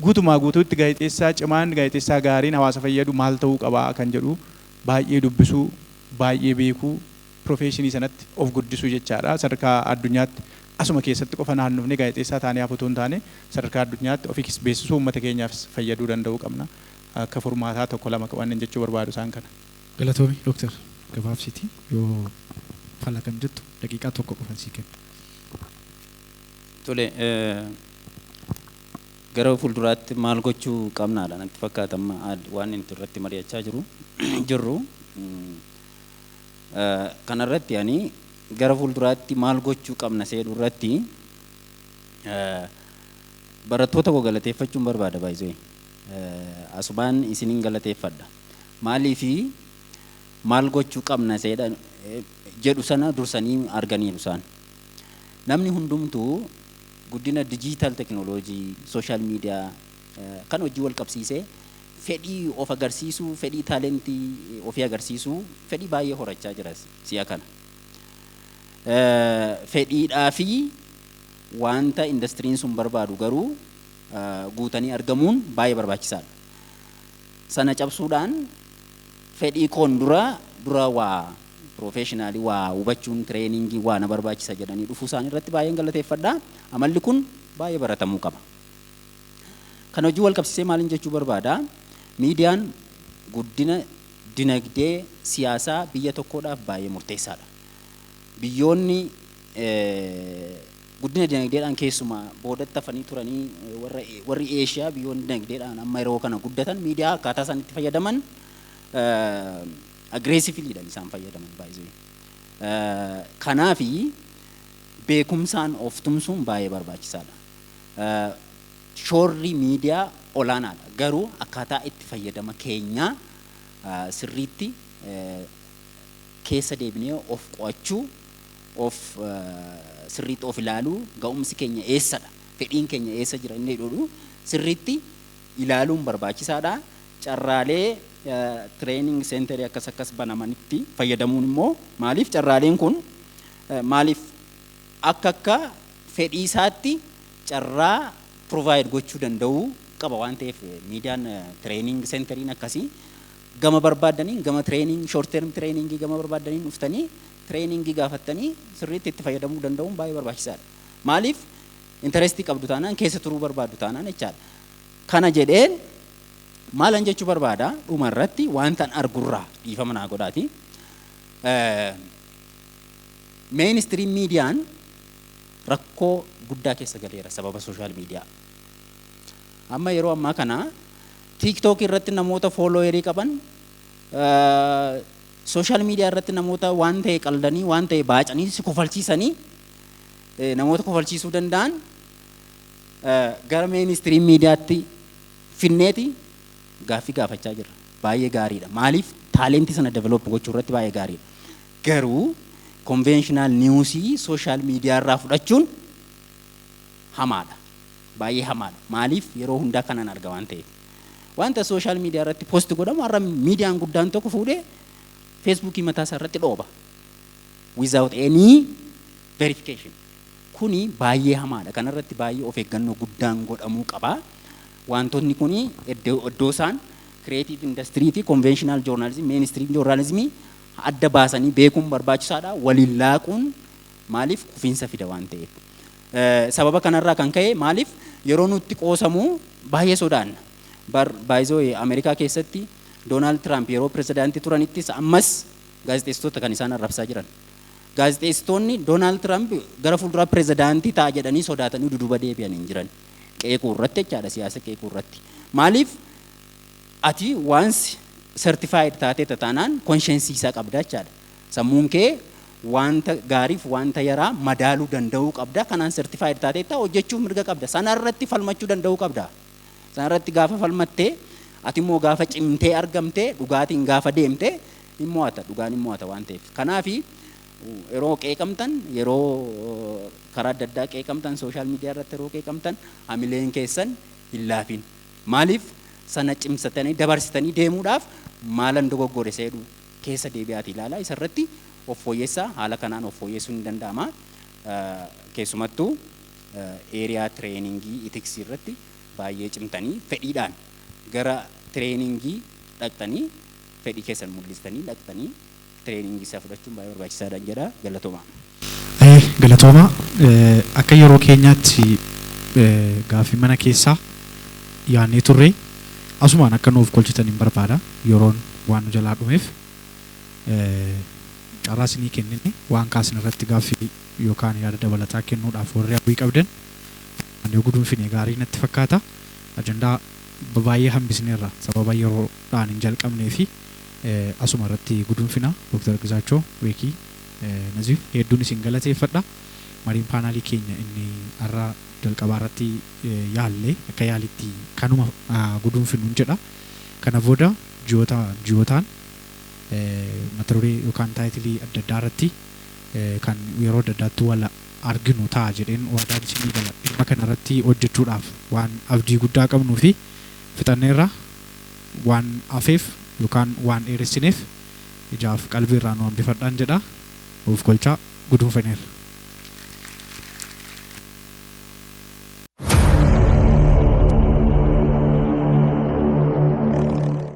guutumaa guutuutti gaazexeessaa cimaan gaazexeessaa gaariin hawaasa fayyadu maal ta'uu qabaa kan jedhu baay'ee dubbisuu baay'ee beekuu professionii sanatti of guddisuu jechaadha. Sadarkaa addunyaatti asuma keessatti qofa naannofne gaazexeessaa taanee hafuutu hin taane sadarkaa addunyaatti ofii beeksisuu uummata keenyaaf fayyaduu danda'uu qabna. Akka furmaataa tokko lama qaban jechuu barbaadu isaan kana. Galatoomi Dooktar gabaabsitii yoo fala kan jettu daqiiqaa tokko qofan sii kenna. Tole gara fuulduraatti maal gochuu qabnaadha natti fakkaata waan inni irratti mari'achaa jirru. Kanarratti ani gara fuulduraatti maal gochuu qabna seedhu irratti barattoota koo galateeffachuun barbaada baay'ee. Asubaan isiniin galateeffadha. Maaliif maal gochuu qabna seedha jedhu sana dursanii arganiiru isaan. Namni hundumtuu guddina digital technology, social media kan hojii wal qabsiisee fedhii of agarsiisuu, fedhii taalentii ofii agarsiisuu, fedhii baay'ee horachaa jira si'a kana. Fedhiidhaa fi wanta industiriin sun barbaadu garuu guutanii argamuun baay'ee barbaachisaadha. Sana cabsuudhaan fedhii koon dura waa professionally waa hubachuun trainingi waa na barbaachisa jedhanii dhufuu isaanii irratti baay'een galateeffadha. Amalli kun baay'ee baratamuu qaba. Kan hojii wal qabsiisee maaliin jechuu barbaada? Miidiyaan guddina dinagdee siyaasaa biyya tokkoodhaaf baay'ee murteessaadha. Biyyoonni guddina dinagdeedhaan keessumaa boodatti hafanii turanii warri Eeshiyaa biyyoonni dinagdeedhaan amma yeroo kana guddatan miidiyaa akkaataa isaan itti fayyadaman aggressively isaan fayyadaman baay'ee. Kanaafi beekumsaan of tumsuun baay'ee barbaachisaadha. Shoorri miidiyaa olaanaadha. Garuu akkaataa itti fayyadama keenyaa sirriitti keessa deebinee of qo'achuu, of sirriitti of ilaaluu, ga'umsi keenya eessadha, fedhiin keenya eessa jira inni jedhu sirriitti ilaaluun barbaachisaadha. Carraalee training center akkas banamanitti fayyadamuun immoo maaliif carraaleen kun maaliif akka fedhii isaatti carraa provide gochuu danda'u qaba waan ta'eef miidiyaan training centeriin akkasii gama barbaadaniin gama training short term training gama barbaadaniin dhuftanii training gaafatanii sirriitti itti fayyadamuu danda'uun baay'ee barbaachisaadha. Maaliif interestii qabdu taanaan keessa turuu barbaaddu taanaan jechaadha. Kana jedheen maalan jechuu barbaada dhuma irratti wantan argurraa dhiifama naa godhaati. Mainstream miidiyaan rakkoo guddaa keessa galeera sababa social media. Amma yeroo ammaa kana TikTok irratti namoota followerii qaban, social media irratti namoota waan ta'e qaldanii waan ta'e baacanii si kofalchiisanii namoota kofalchiisuu danda'an gara mainstream miidiyaatti finneeti gaaffii gaafachaa jirra. Baay'ee gaariidha. Maaliif taalentii sana develop gochuu irratti baay'ee gaariidha. Garuu conventional newsii social media irraa fudhachuun hamaadha. Baay'ee hamaadha. Maaliif yeroo hundaa kanan arga waan ta'eef. Wanta social media irratti post godhamu har'a miidiyaan guddaan tokko fuudhee Facebookii mataa isaa irratti dhooba. Without any verification. Kuni baay'ee hamaadha. Kana irratti baay'ee of eeggannoo guddaan godhamuu qaba. Wantoonni kuni iddoo isaan creative industry fi conventional journalism, mainstream journalism adda baasanii beekuun barbaachisaadha. Waliin laaquun maaliif kufiinsa fida waan ta'eef. Sababa kanarraa kan ka'e maaliif yeroo nutti qoosamu baay'ee sodaanna. Baay'ee Ameerikaa keessatti Donald Trump yeroo pirezidaantii turanittis ammas gaazexeessitoota kan isaan arrabsaa jiran. Gaazexeessitoonni Donald Trump gara fuulduraa pirezidaantii ta'a jedhanii sodaatanii duduba deebi'anii hin jiran. Qeequu irratti jechaadha siyaasa qeequu irratti. Maaliif ati once certified taatee taanaan conscience isaa qabda jechaadha. Sammuun kee wanta gaariif wanta yaraa madaaluu danda'uu qabda. Kanaan certified taatee hojjechuuf mirga qabda. Sanarratti falmachuu danda'uu qabda. Sanarratti gaafa falmattee ati immoo gaafa cimtee argamtee dhugaatiin gaafa deemtee hin mo'ata. Dhugaan hin mo'ata waan ta'eef. Kanaafi yeroo qeeqamtan yeroo karaa adda addaa qeeqamtan social media irratti yeroo qeeqamtan hamileen keessan hin laafin. Maaliif sana cimsatanii dabarsitanii deemuudhaaf maalan dogoggore seedhu keessa deebi'aati ilaalaa isarratti of fooyyessaa haala kanaan of fooyyessuun ni danda'ama. Keessumattuu eeriyaa tireeningii itiksii irratti baay'ee cimtanii fedhiidhaan gara tireeningii dhaqxanii fedhii keessan mul'istanii dhaqxanii tireeningii isaa fudhachuun baay'ee barbaachisaadha jedha. Galatoomaa. Galatoomaa akka yeroo keenyaatti gaaffii mana keessaa yaadnee turre asumaan akka nuuf kolchitan hin barbaada. Yeroon waan nu jalaa dhumeef carraa isinii kennine waan kaasin irratti gaaffii yookaan yaada dabalataa kennuudhaaf warri hawwii qabdan ani guduunfine gaarii natti fakkaata. Ajandaa baay'ee hambisneerra sababa yeroodhaan hin jalqabnee fi asuma irratti guduunfina Dr. Gizaachoo Weekii Naziif hedduun isin galateeffadha. Mariin paanaalii keenya inni har'a jalqabaa irratti yaallee akka yaalitti kanuma guduunfinuun jedha. Kana booda ji'ootaan mata duree yookaan taayitilii adda addaa irratti kan yeroo adda addaatti wal arginu ta'a jedheen waadaan isinii gala. Dhimma kanarratti hojjechuudhaaf waan abdii guddaa qabnuu fi fixanneerra waan hafeef yookaan waan dheeressineef ijaaf qalbii irraa nu hambifadhaan jedha. Of kolchaa guduunfaneerra.